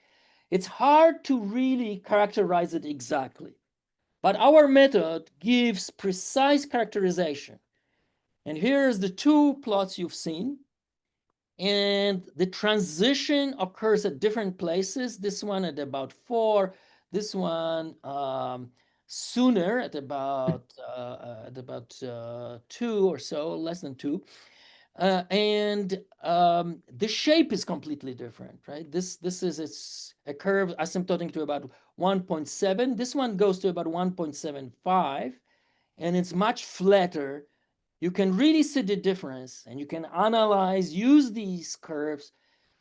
It's hard to really characterize it exactly. But our method gives precise characterization. And here's the two plots you've seen. And the transition occurs at different places. This one at about 4, this one sooner at about 2 or so, less than 2. And the shape is completely different, right? It's a curve asymptoting to about 1.7. This one goes to about 1.75, and it's much flatter. You can really see the difference, and you can use these curves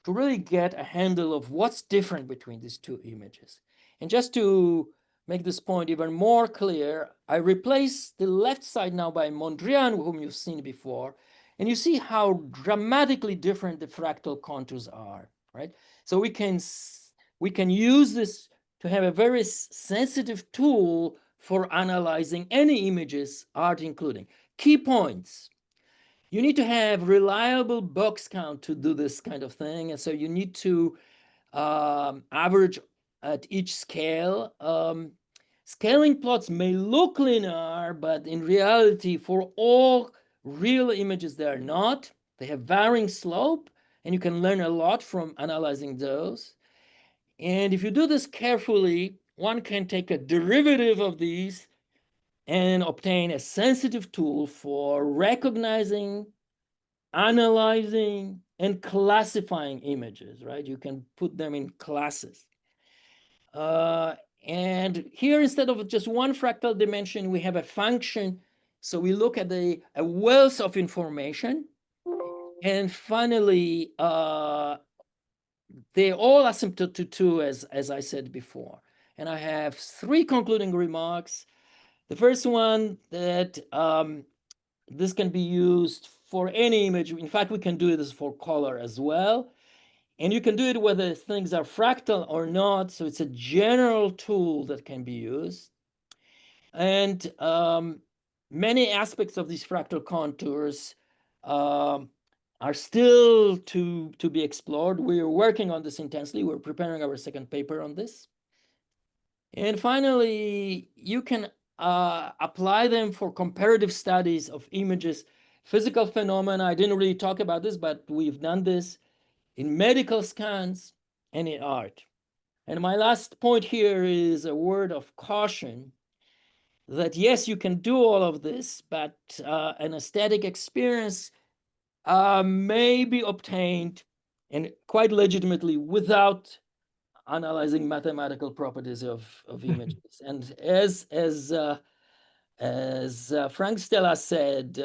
to really get a handle of what's different between these two images. And just to make this point even more clear, I replace the left side now by Mondrian, whom you've seen before, and you see how dramatically different the fractal contours are, right? So we can use this to have a very sensitive tool for analyzing any images, art including. Key points. You need to have reliable box count to do this kind of thing. And so you need to average at each scale. Scaling plots may look linear, but in reality, for all real images, they are not. They have varying slope, and you can learn a lot from analyzing those. And if you do this carefully, one can take a derivative of these and obtain a sensitive tool for recognizing, analyzing, and classifying images, right? You can put them in classes. And here, instead of just one fractal dimension, we have a function. So we look at a wealth of information. And finally, they all asymptote to 2, as I said before. And I have 3 concluding remarks. The first one, that this can be used for any image. In fact, we can do this for color as well. And you can do it whether things are fractal or not. So it's a general tool that can be used. And many aspects of these fractal contours are still to be explored. We are working on this intensely. We're preparing our second paper on this. And finally, you can apply them for comparative studies of images, physical phenomena. I didn't really talk about this, but we've done this in medical scans and in art. And my last point here is a word of caution that yes, you can do all of this, but an aesthetic experience may be obtained and quite legitimately without analyzing mathematical properties of images. And as Frank Stella said,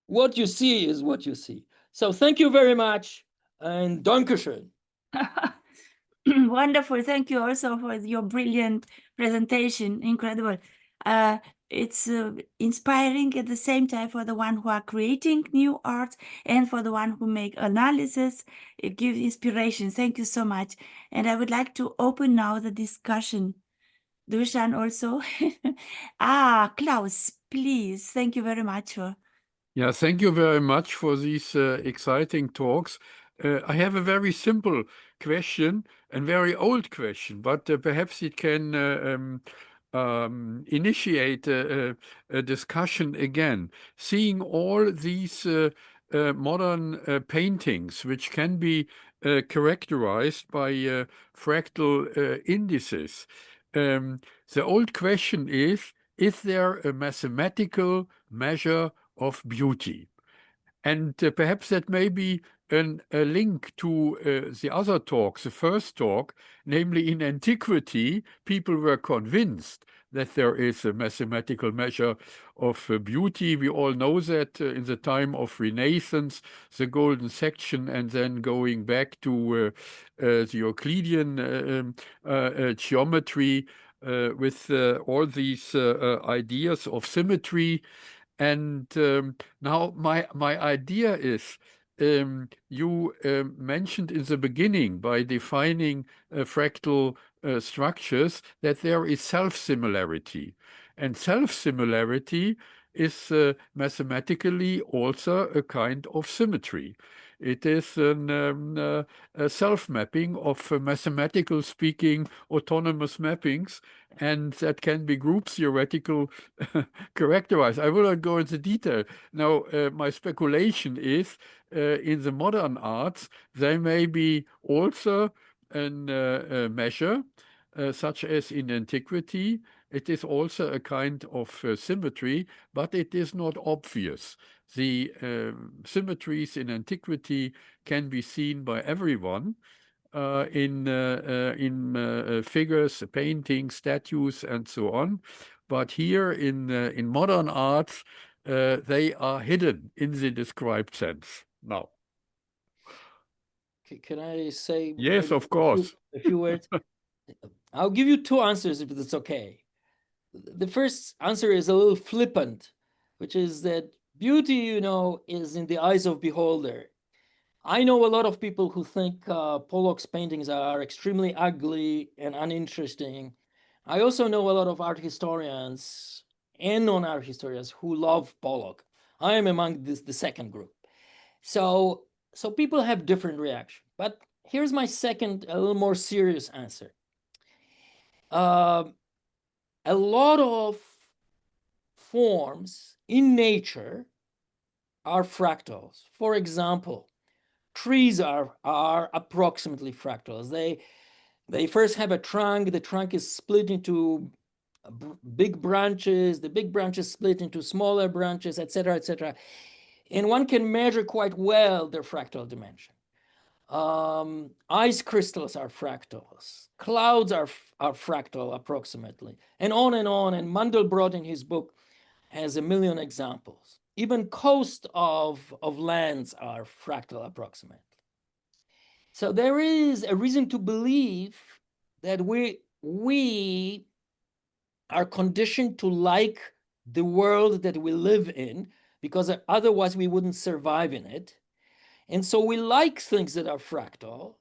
what you see is what you see. So thank you very much, and Dankeschön. Wonderful. Thank you also for your brilliant presentation. Incredible. It's inspiring at the same time for the one who are creating new art and for the one who make analysis. It gives inspiration. Thank you so much. And I would like to open now the discussion. Dušan also. Klaus, please. Thank you very much. Yeah, thank you very much for these exciting talks. I have a very simple question and very old question, but perhaps it can initiate a discussion again. Seeing all these modern paintings, which can be characterized by fractal indices, the old question is there a mathematical measure of beauty? And perhaps that may be a link to the other talk, the first talk, namely in antiquity, people were convinced that there is a mathematical measure of beauty. We all know that in the time of Renaissance, the golden section, and then going back to the Euclidean geometry with all these ideas of symmetry. And now my idea is, you mentioned in the beginning by defining fractal structures that there is self-similarity. And self-similarity is mathematically also a kind of symmetry. It is a self-mapping of mathematical speaking autonomous mappings, and that can be group theoretical characterized. I will not go into detail. Now, my speculation is in the modern arts, there may be also a measure, such as in antiquity. It is also a kind of symmetry, but it is not obvious. The symmetries in antiquity can be seen by everyone in figures, paintings, statues, and so on. But here in modern arts, they are hidden in the described sense now. Can I say? Yes, of course. A few words. I'll give you two answers if it's okay. The first answer is a little flippant, which is that beauty, you know, is in the eyes of beholder. I know a lot of people who think Pollock's paintings are extremely ugly and uninteresting. I also know a lot of art historians and non-art historians who love Pollock. I am among the second group. So people have different reactions. But here's my second, a little more serious answer. A lot of forms in nature are fractals. For example, trees are approximately fractals. They first have a trunk. The trunk is split into big branches. The big branches split into smaller branches, etc., etc. And one can measure quite well their fractal dimension. Ice crystals are fractals. Clouds are fractal approximately, and on and on. And Mandelbrot in his book has a million examples. Even coast of lands are fractal approximately. So there is a reason to believe that we are conditioned to like the world that we live in, because otherwise we wouldn't survive in it. And so we like things that are fractal.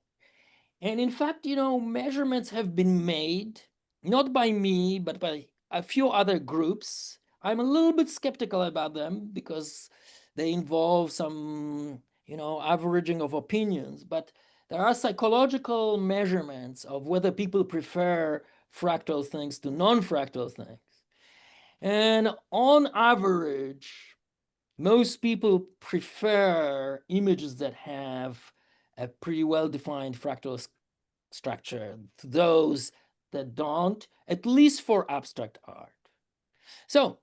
And in fact, you know, measurements have been made, not by me, but by a few other groups. I'm a little bit skeptical about them because they involve some, you know, averaging of opinions. But there are psychological measurements of whether people prefer fractal things to non-fractal things. And on average, most people prefer images that have a pretty well-defined fractal structure to those that don't, at least for abstract art. So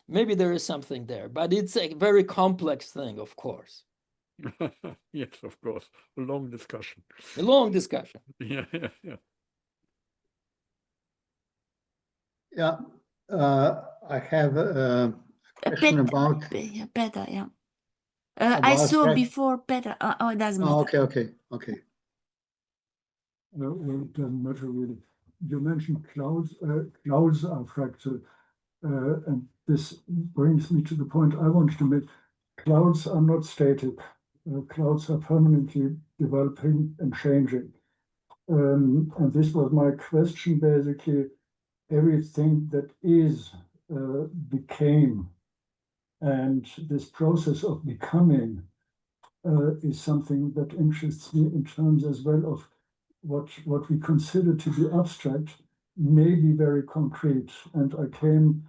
maybe there is something there, but it's a very complex thing, of course. Yes, of course. A long discussion. A long discussion. Yeah. Yeah, I have a question about. Better, yeah. I saw before better. Oh, it doesn't matter. Oh, okay. Well, it doesn't matter really. You mentioned clouds. Clouds are fractal, and this brings me to the point I wanted to make. Clouds are not static. Clouds are permanently developing and changing. And this was my question, basically. Everything that is became, and this process of becoming is something that interests me in terms as well of what we consider to be abstract may be very concrete. And I came,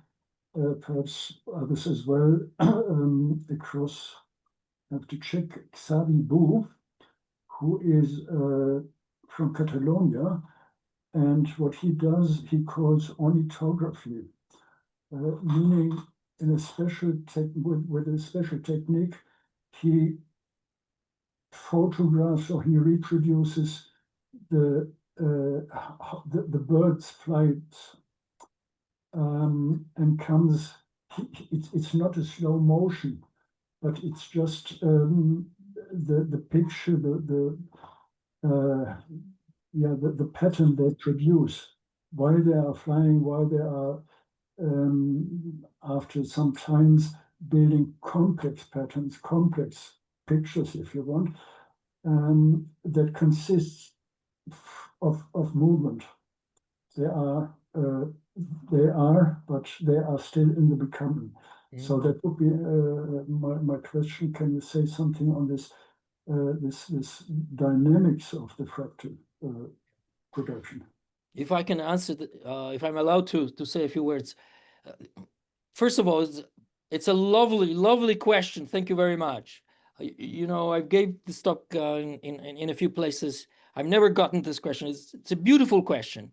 perhaps others as well, across, I have to check, Xavi Bu, who is from Catalonia. And what he does, he calls ornithography, meaning in a special with a special technique, he photographs or he reproduces the bird's flights, and comes. It's not a slow motion, but it's just the picture, the pattern they produce, why they are flying, why they are after some times building complex patterns, complex pictures, if you want, that consists of movement. They are, but they are still in the becoming. Mm. So that would be my question. Can you say something on this this dynamics of the fractal production? If I can answer, if I'm allowed to say a few words. First of all, it's a lovely question. Thank you very much. You know, I gave this talk in a few places. I've never gotten this question. It's a beautiful question.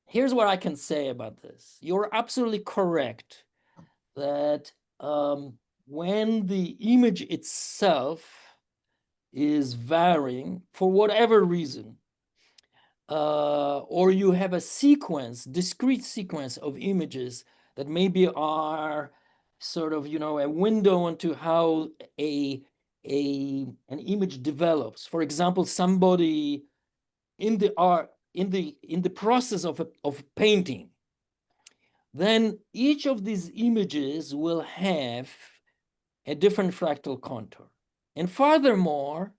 Here's what I can say about this. You're absolutely correct that when the image itself is varying for whatever reason, or you have a sequence, discrete sequence of images that maybe are sort of, you know, a window into how an image develops. For example, somebody in the art, in the process of painting, then each of these images will have a different fractal contour. And furthermore,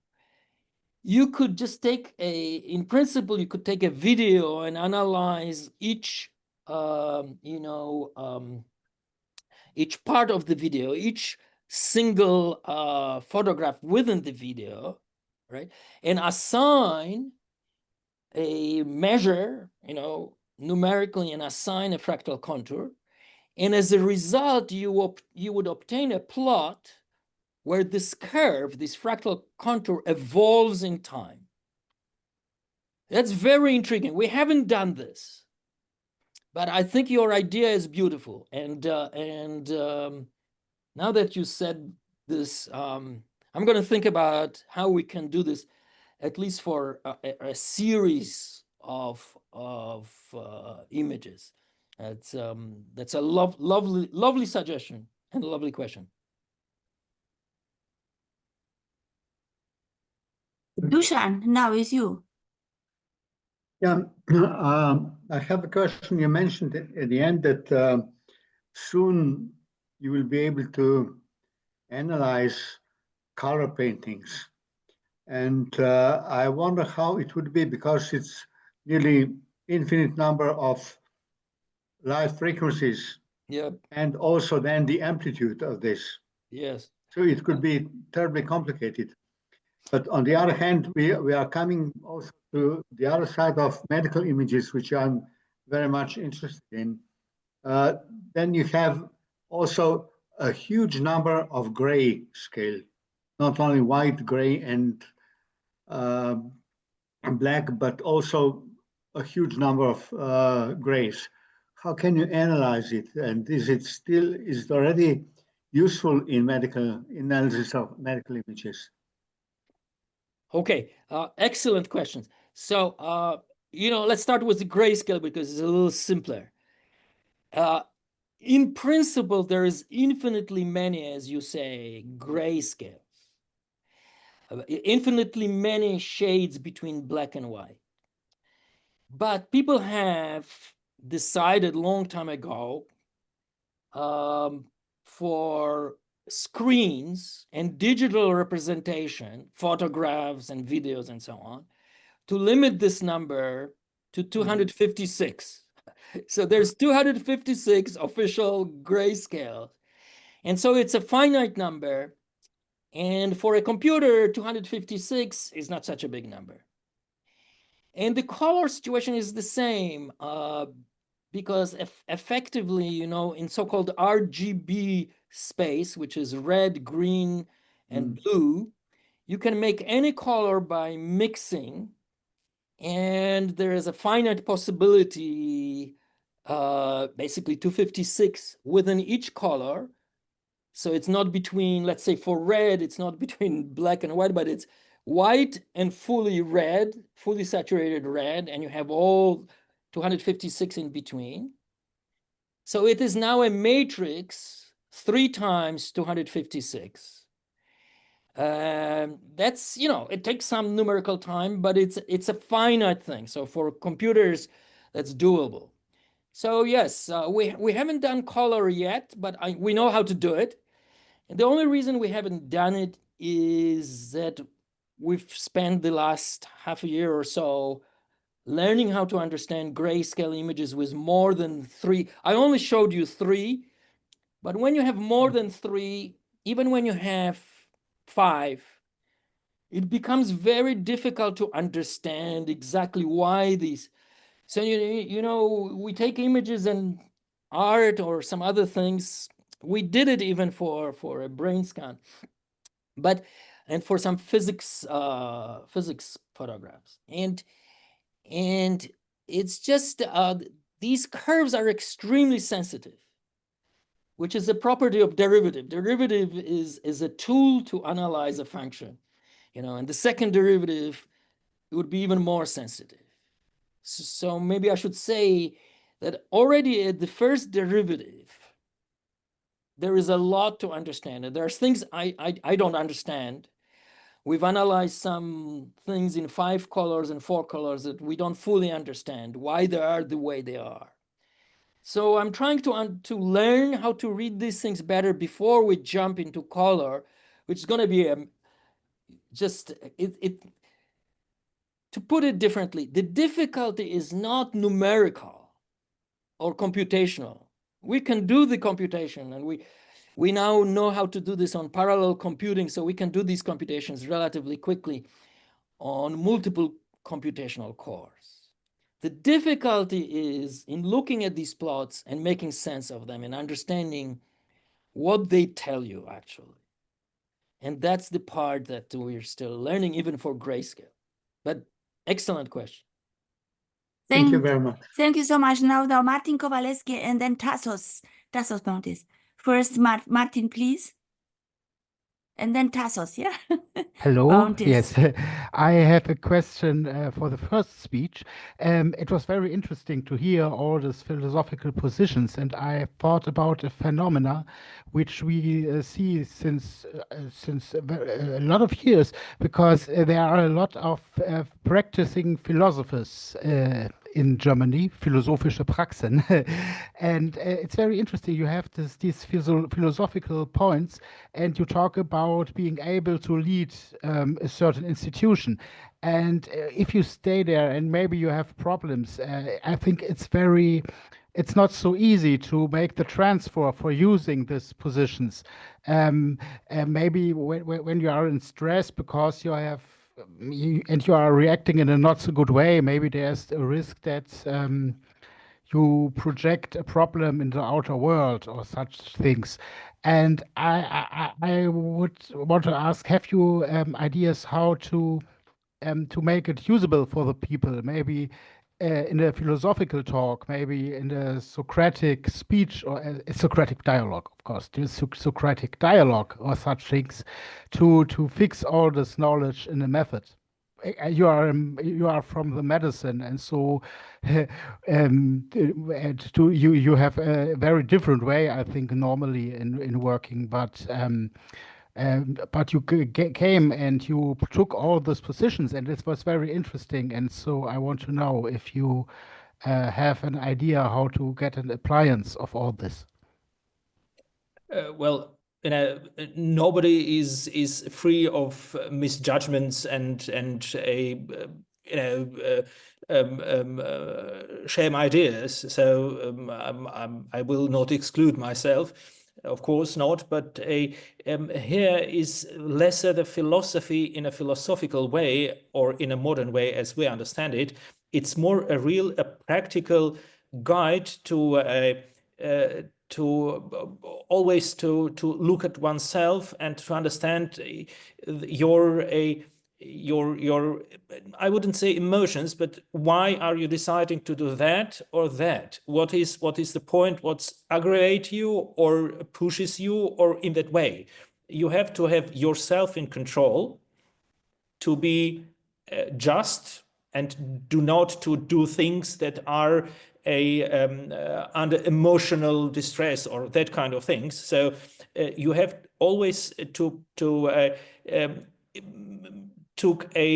you could just take in principle, you could take a video and analyze each, each part of the video, each single photograph within the video, right? And assign a measure, you know, numerically, and assign a fractal contour. And as a result, you would obtain a plot where this curve, this fractal contour, evolves in time. That's very intriguing. We haven't done this, but I think your idea is beautiful. And now that you said this, I'm going to think about how we can do this, at least for a series of images. That's a lovely suggestion and a lovely question. Dušan, now is you. Yeah, I have a question. You mentioned at the end that soon you will be able to analyze color paintings. And I wonder how it would be, because it's nearly infinite number of light frequencies. Yep. And also then the amplitude of this. Yes. So it could be terribly complicated. But on the other hand, we are coming also to the other side of medical images, which I'm very much interested in. Then you have also a huge number of gray scale, not only white, gray, and black, but also a huge number of grays. How can you analyze it? And is it already useful in medical analysis of medical images? Okay, excellent questions. So, let's start with the grayscale because it's a little simpler. In principle, there is infinitely many, as you say, grayscales. Infinitely many shades between black and white. But people have decided a long time ago for screens and digital representation, photographs and videos and so on, to limit this number to 256. So there's 256 official grayscale. And so it's a finite number. And for a computer, 256 is not such a big number. And the color situation is the same because effectively, in so-called RGB space, which is red, green, and blue, you can make any color by mixing. And there is a finite possibility, basically 256 within each color. So it's not between, let's say for red, it's not between black and white, but it's white and fully red, fully saturated red, and you have all 256 in between. So it is now a matrix 3 times 256. That's, it takes some numerical time, but it's a finite thing. So for computers, that's doable. So yes, we haven't done color yet, but we know how to do it. And the only reason we haven't done it is that we've spent the last half a year or so learning how to understand grayscale images with more than 3. I only showed you 3, but when you have more than 3, even when you have 5, it becomes very difficult to understand exactly why these. So, we take images and art or some other things. We did it even for a brain scan, and for some physics photographs. And it's just, these curves are extremely sensitive, which is a property of derivative. Derivative is a tool to analyze a function, and the second derivative would be even more sensitive. So maybe I should say that already at the first derivative, there is a lot to understand. And there's things I don't understand. We've analyzed some things in 5 colors and 4 colors that we don't fully understand why they are the way they are. So I'm trying to learn how to read these things better before we jump into color, which is going to be to put it differently, the difficulty is not numerical or computational. We can do the computation, and we now know how to do this on parallel computing, so we can do these computations relatively quickly on multiple computational cores. The difficulty is in looking at these plots and making sense of them and understanding what they tell you, actually. And that's the part that we're still learning, even for grayscale. But excellent question. Thank you very much. Thank you so much. Now Martin Kowalewski and then Tassos Pontis. First, Martin, please. And then Tassos, yeah? Hello. Pontis. Yes, I have a question for the first speech. It was very interesting to hear all these philosophical positions, and I thought about a phenomena which we see since a lot of years, because there are a lot of practicing philosophers in Germany, philosophische Praxen, and it's very interesting. You have these philosophical points, and you talk about being able to lead a certain institution. And if you stay there and maybe you have problems, I think it's very it's not so easy to make the transfer for using these positions. Maybe when you are in stress because you have and you are reacting in a not so good way, maybe there's a risk that you project a problem in the outer world or such things. And I would want to ask, have you ideas how to make it usable for the people? Maybe in a philosophical talk, maybe in a Socratic speech or a Socratic dialogue, of course, Socratic dialogue or such things, to fix all this knowledge in a method. You are from the medicine, and so you have a very different way, I think, normally in working, but you came and you took all those positions, and this was very interesting. And so I want to know if you have an idea how to get an appliance of all this. Well, nobody is free of misjudgments and shame ideas. So I will not exclude myself. Of course not, but here is lesser the philosophy in a philosophical way or in a modern way as we understand it. It's more a practical guide to always to look at oneself and to understand your I wouldn't say emotions, but why are you deciding to do that or that? What is the point? What's aggravate you or pushes you, or in that way? You have to have yourself in control to be just and do not to do things that are under emotional distress or that kind of things. So you have always to took a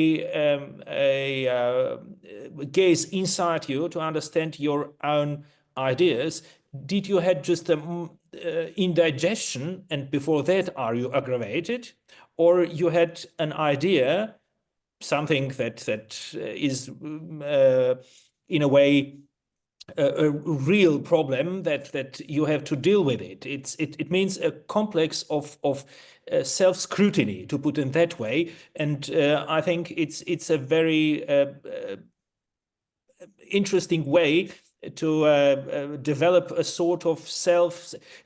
gaze inside you to understand your own ideas. Did you had just indigestion, and before that are you aggravated, or you had an idea, something that is in a way a real problem that you have to deal with it. It means a complex of self-scrutiny, to put it that way. And I think it's a very interesting way to develop a sort of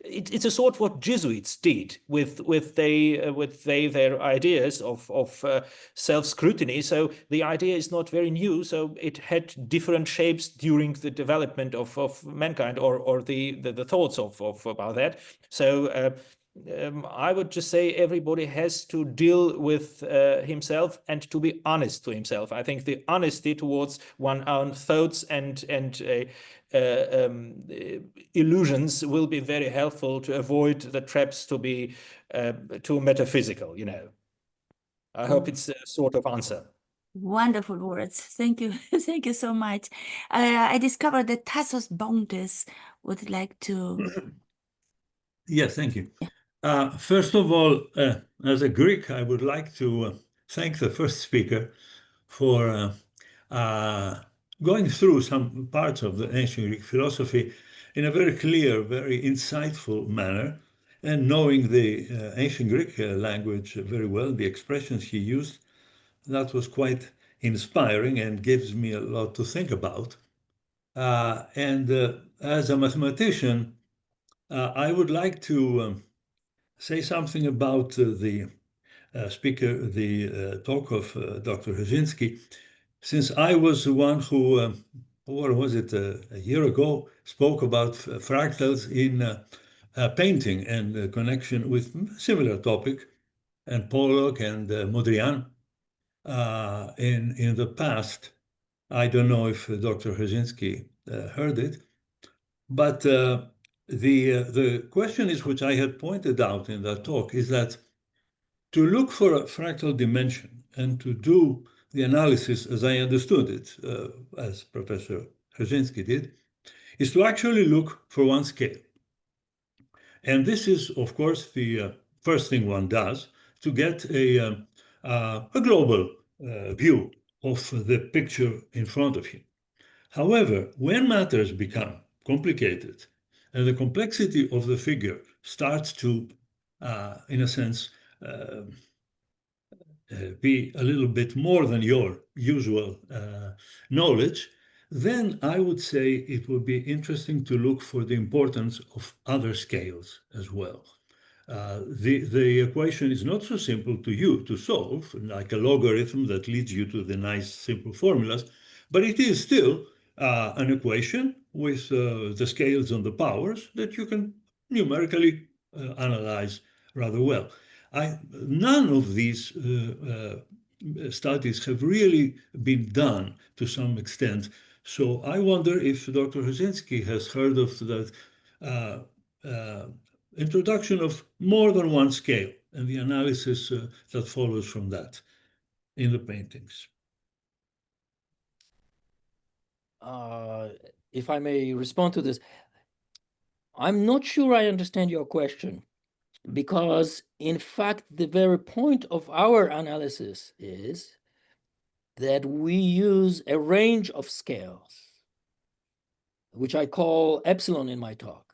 it's a sort of what Jesuits did with their ideas of self-scrutiny. So the idea is not very new, so it had different shapes during the development of mankind or the thoughts of about that. So I would just say everybody has to deal with himself and to be honest to himself. I think the honesty towards one's own thoughts and illusions will be very helpful to avoid the traps to be too metaphysical, you know. I hope it's a sort of answer. Wonderful words. Thank you. Thank you so much. I discovered that Tassos Bountes would like to... Yes, thank you. First of all, as a Greek, I would like to thank the first speaker for going through some parts of the ancient Greek philosophy in a very clear, very insightful manner, and knowing the ancient Greek language very well, the expressions he used. That was quite inspiring and gives me a lot to think about. And as a mathematician, I would like to say something about the talk of Dr. Herczynski, since I was the one who, what was it, a year ago, spoke about fractals in painting and connection with similar topic, and Pollock and Mondrian in the past. I don't know if Dr. Herczynski heard it, but the question is, which I had pointed out in that talk, is that to look for a fractal dimension and to do the analysis as I understood it, as Professor Herczynski did, is to actually look for one scale. And this is, of course, the first thing one does to get a global view of the picture in front of him. However, when matters become complicated, and the complexity of the figure starts to, in a sense, be a little bit more than your usual knowledge, then I would say it would be interesting to look for the importance of other scales as well. The equation is not so simple to solve, like a logarithm that leads you to the nice simple formulas, but it is still an equation with the scales and the powers that you can numerically analyze rather well. None of these studies have really been done to some extent. So I wonder if Dr. Herczynski has heard of that introduction of more than one scale and the analysis that follows from that in the paintings. If I may respond to this, I'm not sure I understand your question, because in fact, the very point of our analysis is that we use a range of scales, which I call epsilon in my talk.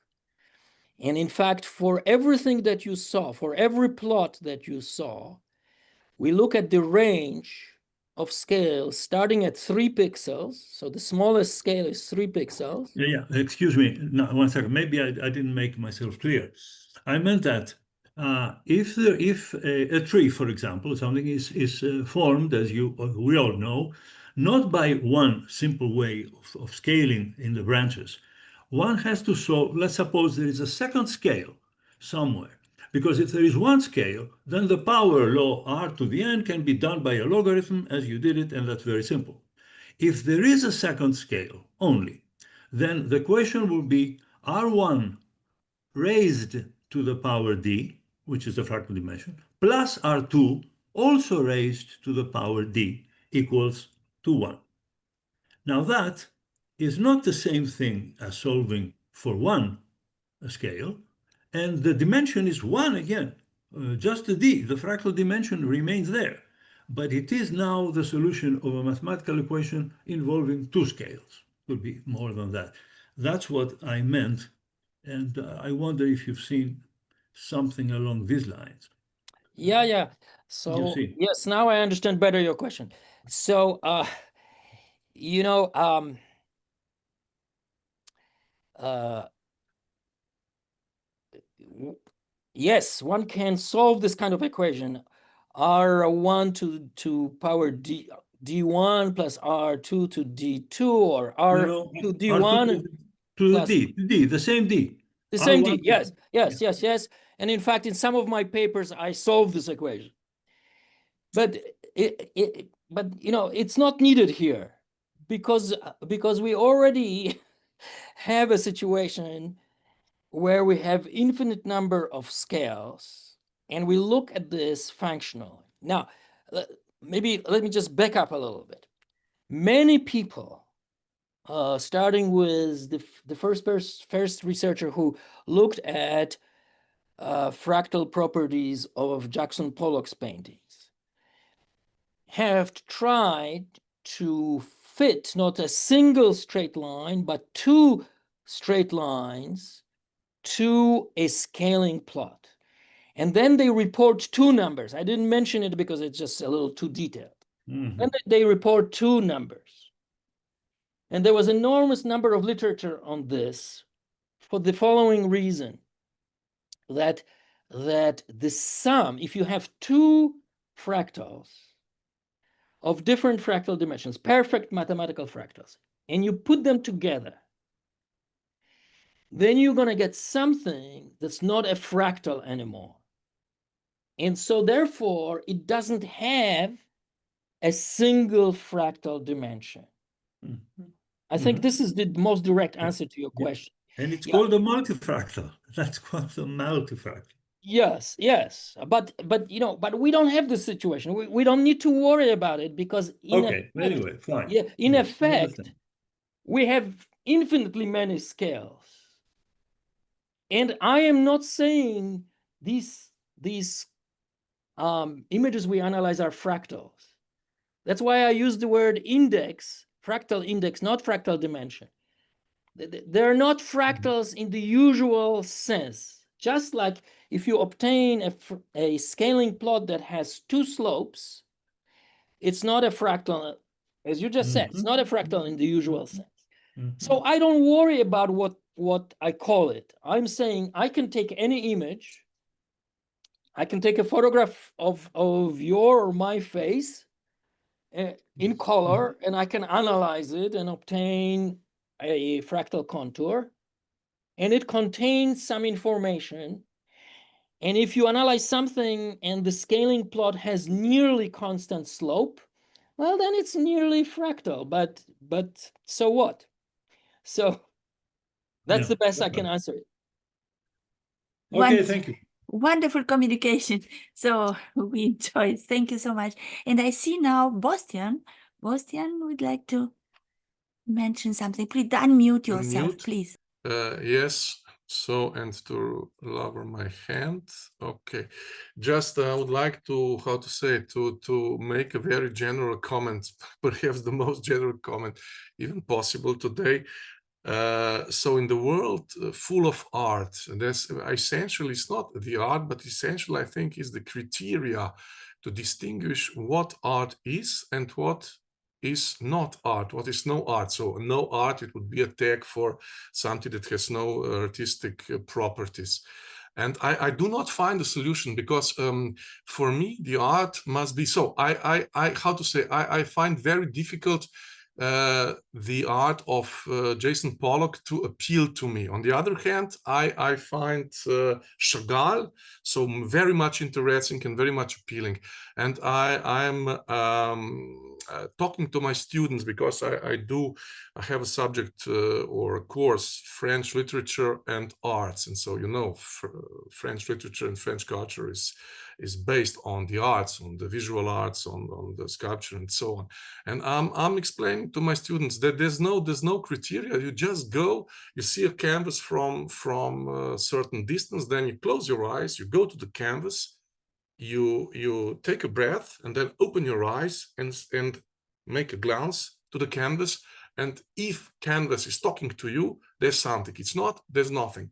And in fact, for everything that you saw, for every plot that you saw, we look at the range of scales starting at 3 pixels. So the smallest scale is 3 pixels. Yeah, excuse me, no, 1 second. Maybe I didn't make myself clear. I meant that if a tree, for example, something is formed, as we all know, not by one simple way of scaling in the branches. One has to solve, let's suppose there is a second scale somewhere, because if there is one scale, then the power law R to the n can be done by a logarithm as you did it, and that's very simple. If there is a second scale only, then the question will be R1 raised to the power d, which is the fractal dimension, plus R2 also raised to the power d equals to 1. Now that is not the same thing as solving for one scale, and the dimension is 1 again, just the d, the fractal dimension remains there, but it is now the solution of a mathematical equation involving 2 scales. Could be more than that. That's what I meant, and I wonder if you've seen something along these lines. Yeah. So yes, now I understand better your question. So yes, one can solve this kind of equation, R1 to power d1 plus R2 to d2, or R to d1 to the d, the same d. The same d, yes. And in fact, in some of my papers, I solve this equation. But it's not needed here, because we already have a situation where we have infinite number of scales, and we look at this functionally. Now, maybe let me just back up a little bit. Many people, starting with the first researcher who looked at fractal properties of Jackson Pollock's paintings, have tried to fit not a single straight line, but 2 straight lines to a scaling plot. And then they report 2 numbers. I didn't mention it because it's just a little too detailed. And they report 2 numbers. And there was an enormous number of literature on this for the following reason, that the sum, if you have 2 fractals of different fractal dimensions, perfect mathematical fractals, and you put them together, then you're going to get something that's not a fractal anymore. And so therefore, it doesn't have a single fractal dimension. I think this is the most direct answer to your question. And it's called a multifractal. That's called a multifractal. Yes. But we don't have this situation. We don't need to worry about it, because anyway, fine. Yeah, in effect, we have infinitely many scales. And I am not saying these images we analyze are fractals. That's why I use the word index, fractal index, not fractal dimension. they're not fractals in the usual sense. Just like if you obtain a scaling plot that has two slopes, it's not a fractal, as you just said, it's not a fractal in the usual sense. So I don't worry about what I call it. I'm saying I can take any image. I can take a photograph of your or my face in color, and I can analyze it and obtain a fractal contour. And it contains some information. And if you analyze something and the scaling plot has nearly constant slope, well, then it's nearly fractal. But so what? So that's the best I can answer it. Okay, thank you. Wonderful communication. So we enjoyed. Thank you so much. And I see now Bastian. Bastian would like to mention something. Please unmute yourself, Unmute? please. Yes. So, and to lower my hand. Okay. Just I would like to, how to say, to make a very general comment, perhaps the most general comment even possible today. So in the world full of art, there's essentially, it's not the art, but essentially I think is the criteria to distinguish what art is and what is not art, what is no art. So no art, it would be a tag for something that has no artistic properties. And I do not find a solution because for me the art must be, so I find very difficult the art of Jackson Pollock to appeal to me. On the other hand, I find Chagall so very much interesting and very much appealing. And I'm talking to my students because I have a subject or a course, French literature and arts. And so, you know, French literature and French culture is based on the arts, on the visual arts, on the sculpture and so on. And I'm explaining to my students that there's no criteria. You just go, you see a canvas from a certain distance, then you close your eyes, you go to the canvas, you take a breath, and then open your eyes and make a glance to the canvas. And if canvas is talking to you, there's something. It's not, there's nothing.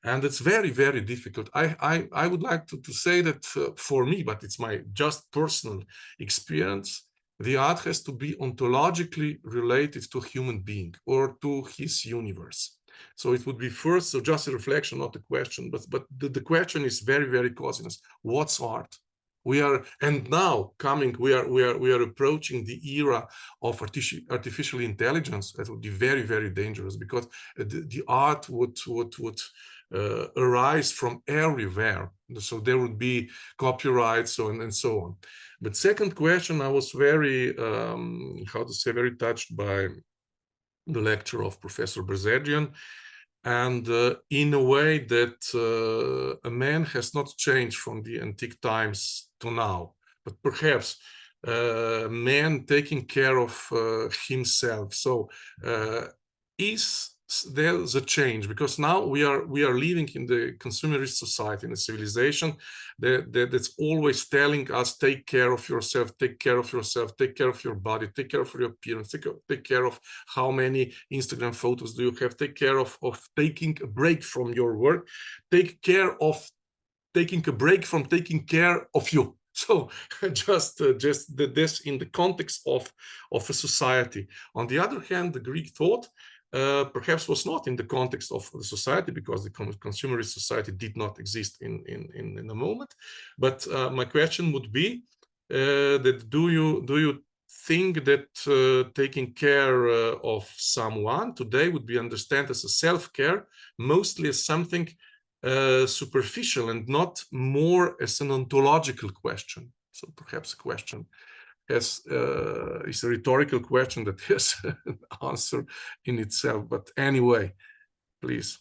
And it's very, very difficult. I would like to say that for me, but it's my just personal experience, the art has to be ontologically related to a human being or to his universe. So it would be first, so just a reflection, not a question, but the question is very, very causiness. What's art? We are, and now coming, we are approaching the era of artificial intelligence. That would be very, very dangerous because the art would arise from everywhere. So there would be copyrights and so on. But second question, I was very, very touched by the lecture of Professor Barsegian. And in a way that a man has not changed from the antique times to now, but perhaps man taking care of himself. So is there's a change, because now we are living in the consumerist society, in a civilization that's always telling us, take care of yourself, take care of yourself, take care of your body, take care of your appearance, take care of how many Instagram photos do you have, take care of taking a break from your work, take care of taking a break from taking care of you. So just this in the context of a society. On the other hand, the Greek thought perhaps was not in the context of the society, because the consumerist society did not exist in the moment. But my question would be that do you think that taking care of someone today would be understood as a self-care, mostly as something superficial and not more as an ontological question? So perhaps a question is a rhetorical question that has an answer in itself. But anyway, please.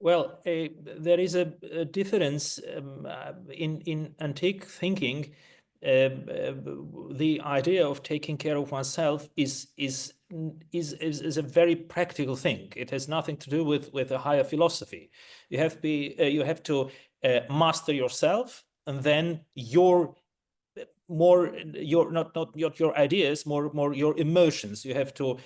Well, there is a difference in antique thinking. The idea of taking care of oneself is a very practical thing. It has nothing to do with a higher philosophy. You have to master yourself, and then your ideas, more your emotions. You have to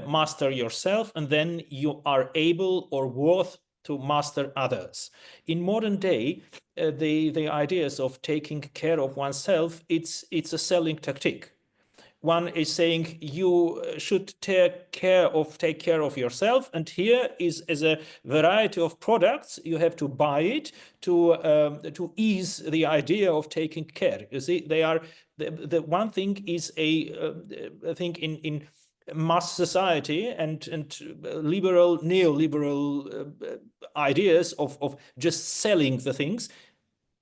master yourself, and then you are able or worth to master others. In modern day, the ideas of taking care of oneself, it's a selling tactic. One is saying you should take care of yourself, and here is a variety of products. You have to buy it to ease the idea of taking care. You see, they are the one thing is I think in mass society and neoliberal ideas of just selling the things,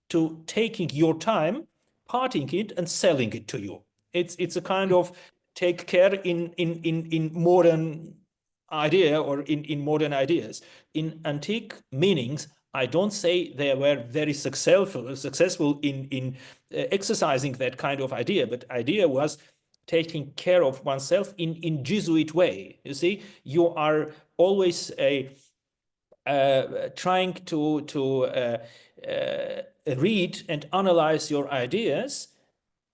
to taking your time, parting it and selling it to you. It's a kind of take care in modern idea or in modern ideas. In antique meanings, I don't say they were very successful in exercising that kind of idea, but idea was taking care of oneself in Jesuit way. You see, you are always trying to read and analyze your ideas.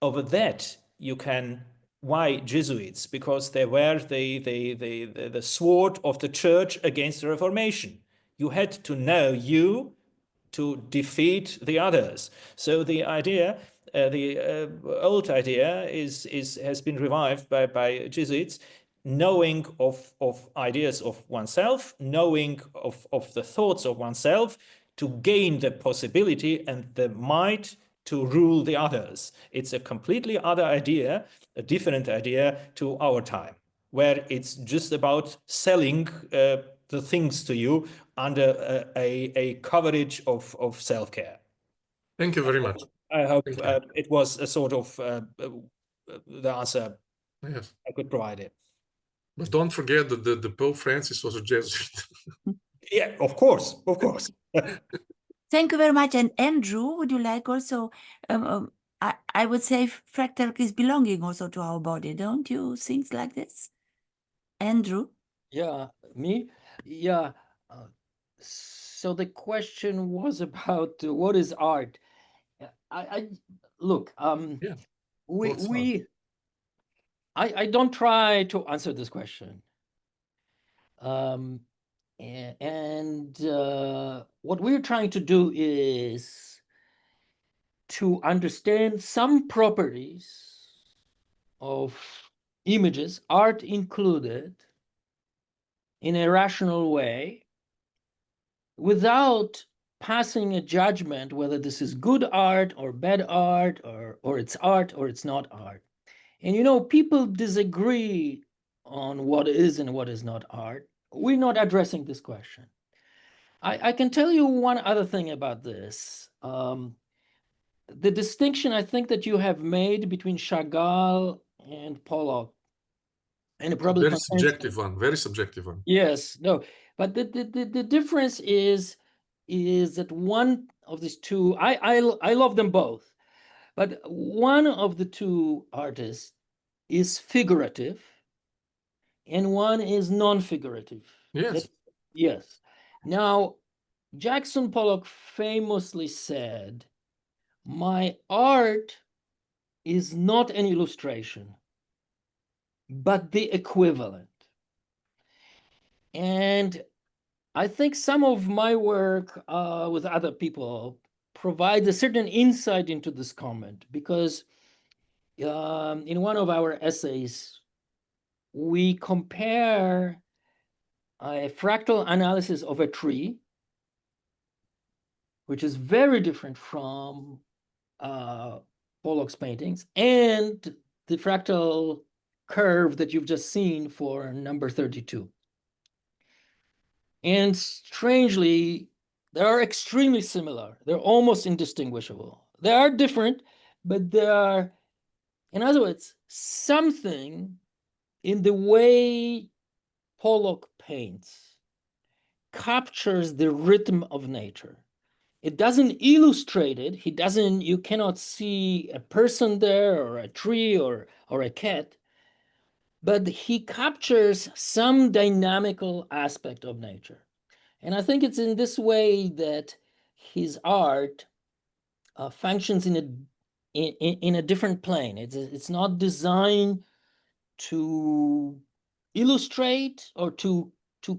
Over that, you can. Why Jesuits? Because they were the sword of the church against the Reformation. You had to know you to defeat the others. So the idea, the old idea, has been revived by Jesuits, knowing of ideas of oneself, knowing of the thoughts of oneself, to gain the possibility and the might to rule the others. It's a completely other idea, a different idea to our time, where it's just about selling the things to you under a coverage of self-care. Thank you very much. I hope it was a sort of the answer Yes. I could provide it. But don't forget that the Pope Francis was a Jesuit. Yeah, of course, of course. Thank you very much. And Andrew, would you like also, I would say fractal is belonging also to our body, don't you think like this? Andrew? Yeah, me? Yeah. So the question was about what is art? I look, Yeah. I don't try to answer this question. What we're trying to do is to understand some properties of images, art included, in a rational way, without passing a judgment whether this is good art or bad art, or it's art or it's not art. And you know, people disagree on what is and what is not art. We're not addressing this question. I can tell you one other thing about this. The distinction I think that you have made between Chagall and Pollock, and probably very subjective one, very subjective one. Yes, no, but the difference is that one of these two, I love them both, but one of the two artists is figurative and one is non-figurative. Yes. Yes. Now, Jackson Pollock famously said, "My art is not an illustration, but the equivalent." And I think some of my work with other people provides a certain insight into this comment, because in one of our essays, we compare a fractal analysis of a tree, which is very different from Pollock's paintings, and the fractal curve that you've just seen for number 32. And strangely, they are extremely similar. They're almost indistinguishable. They are different, but they are, in other words, something in the way Pollock paints captures the rhythm of nature. It doesn't illustrate it. You cannot see a person there or a tree or a cat, but he captures some dynamical aspect of nature. And I think it's in this way that his art functions in a different plane. It's not designed to illustrate or to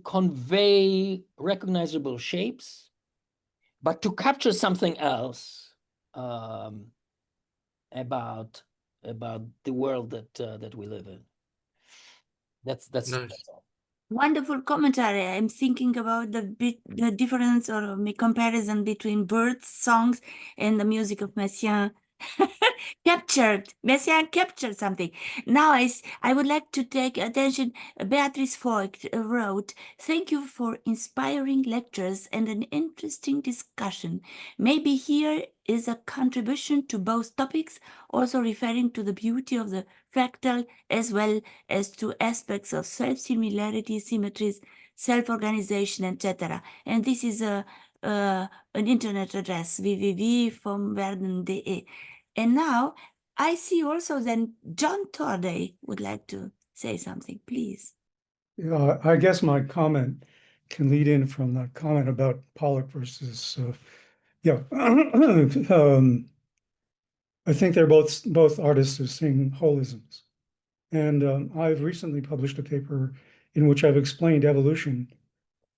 convey recognizable shapes, but to capture something else about the world that we live in. That's all. Wonderful commentary. I'm thinking about the difference or comparison between birds' songs and the music of Messiaen. Messiaen captured something. Now I would like to take attention. Beatrice Voigt wrote, "Thank you for inspiring lectures and an interesting discussion. Maybe here is a contribution to both topics, also referring to the beauty of the fractal as well as to aspects of self-similarity, symmetries, self-organization, etc." And this is an internet address, www.verden.de. And now I see also then John Torday would like to say something, please. Yeah, I guess my comment can lead in from the comment about Pollock versus, I think they're both artists who sing holisms. And I've recently published a paper in which I've explained evolution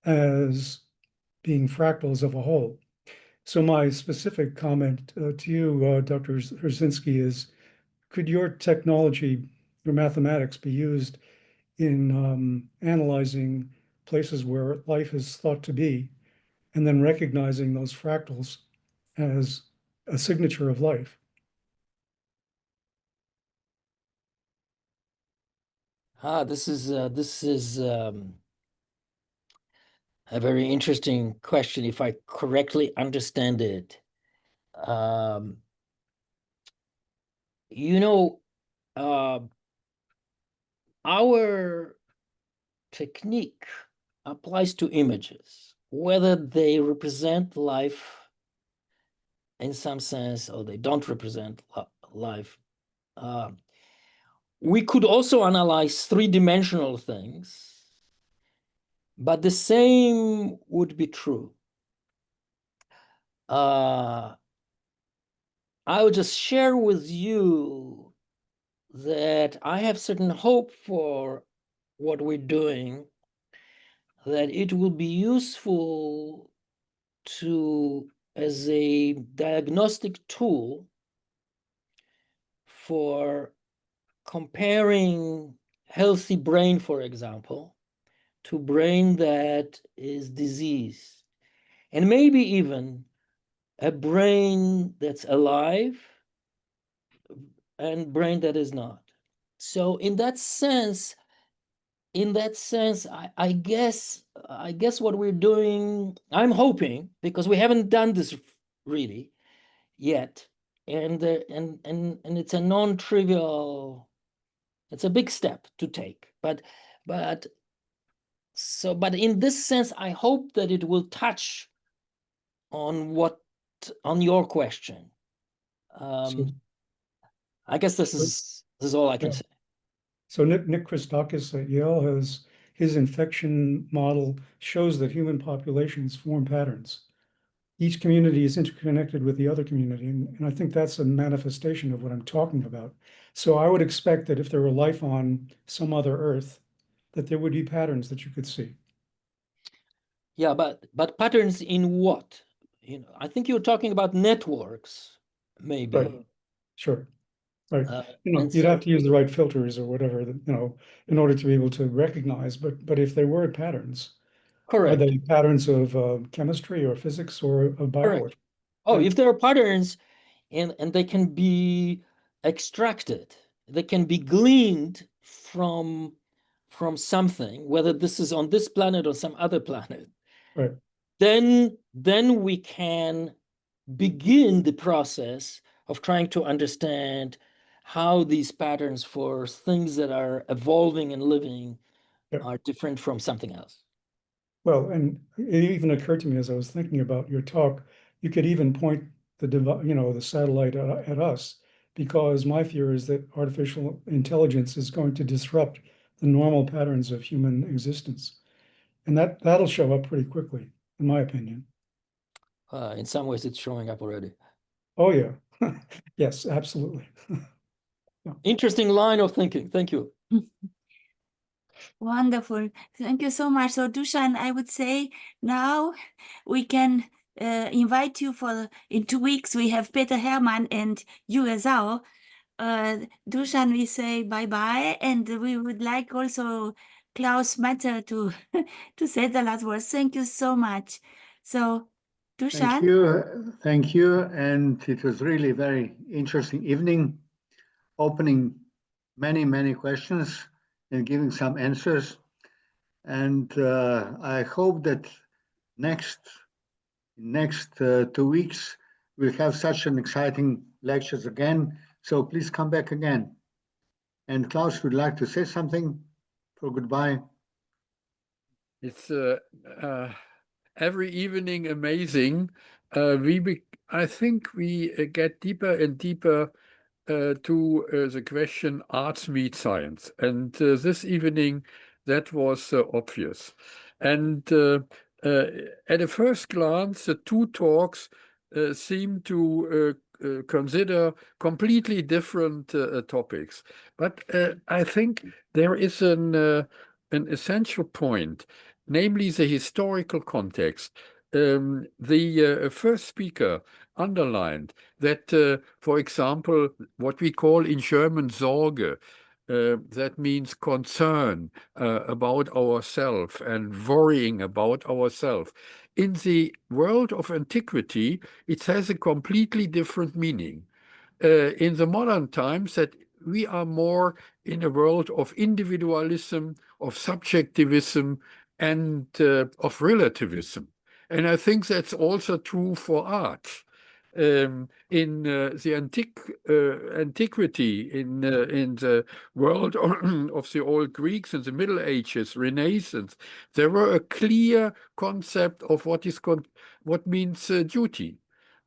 as being fractals of a whole. So my specific comment to you, Dr. Herczynski, is could your technology, your mathematics, be used in analyzing places where life is thought to be, and then recognizing those fractals as a signature of life? This is a very interesting question, if I correctly understand it. Our technique applies to images, whether they represent life in some sense or they don't represent life. We could also analyze three-dimensional things, but the same would be true. I would just share with you that I have certain hope for what we're doing, that it will be useful as a diagnostic tool for comparing healthy brain, for example, to brain that is diseased, and maybe even a brain that's alive and brain that is not. So in that sense, I guess what we're doing, I'm hoping, because we haven't done this really yet, and it's a non-trivial, it's a big step to take, but in this sense, I hope that it will touch on your question. I guess this is all I can say. So Nick Christakis at Yale his infection model shows that human populations form patterns. Each community is interconnected with the other community, and I think that's a manifestation of what I'm talking about. So I would expect that if there were life on some other Earth, that there would be patterns that you could see. Yeah, but patterns in what? I think you're talking about networks, maybe. Right. Sure. Right. You'd have to use the right filters or whatever, in order to be able to recognize. But if there were patterns, correct, are they patterns of chemistry or physics or of biology? Correct. Oh, if there are patterns and they can be extracted, they can be gleaned from something, whether this is on this planet or some other planet, right, then we can begin the process of trying to understand how these patterns for things that are evolving and living are different from something else. Well, and it even occurred to me as I was thinking about your talk, you could even point the satellite at us, because my fear is that artificial intelligence is going to disrupt the normal patterns of human existence. And that'll show up pretty quickly, in my opinion. In some ways, it's showing up already. Oh, yeah. Yes, absolutely. Yeah. Interesting line of thinking. Thank you. Wonderful. Thank you so much. So, Dušan, I would say now we can invite you for in 2 weeks. We have Peter Hermann and you as well. Dušan, we say bye-bye, and we would like also Klaus Matter to to say the last words. Thank you so much. So, Dušan. Thank you. And it was really a very interesting evening, opening many questions and giving some answers. And I hope that next 2 weeks we'll have such an exciting lectures again. So please come back again. And Klaus would like to say something for goodbye. It's every evening amazing. I think we get deeper and deeper to the question arts meet science. And this evening, that was obvious. And at a first glance, the two talks seem to consider completely different topics. But I think there is an essential point, namely the historical context. The first speaker underlined that, for example, what we call in German Sorge, that means concern about ourselves and worrying about ourselves. In the world of antiquity, it has a completely different meaning. In the modern times, that we are more in a world of individualism, of subjectivism, and of relativism. And I think that's also true for art. In the antiquity, in the world of the old Greeks in the Middle Ages, Renaissance, there were a clear concept of what means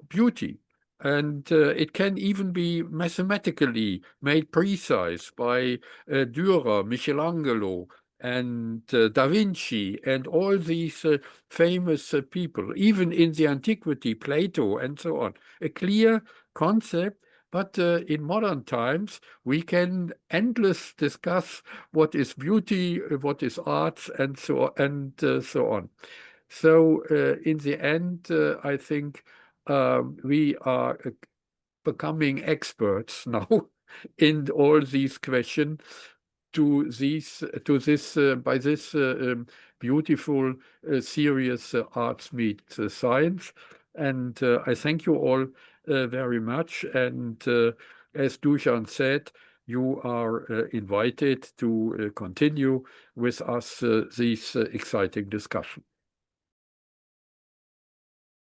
beauty. And it can even be mathematically made precise by Dürer, Michelangelo, and Da Vinci, and all these famous people, even in the antiquity, Plato, and so on. A clear concept, but in modern times, we can endless discuss what is beauty, what is art, and so on. So in the end, I think we are becoming experts now in all these questions by this beautiful serious arts meet science. And I thank you all very much. And as Dušan said, you are invited to continue with us this exciting discussion.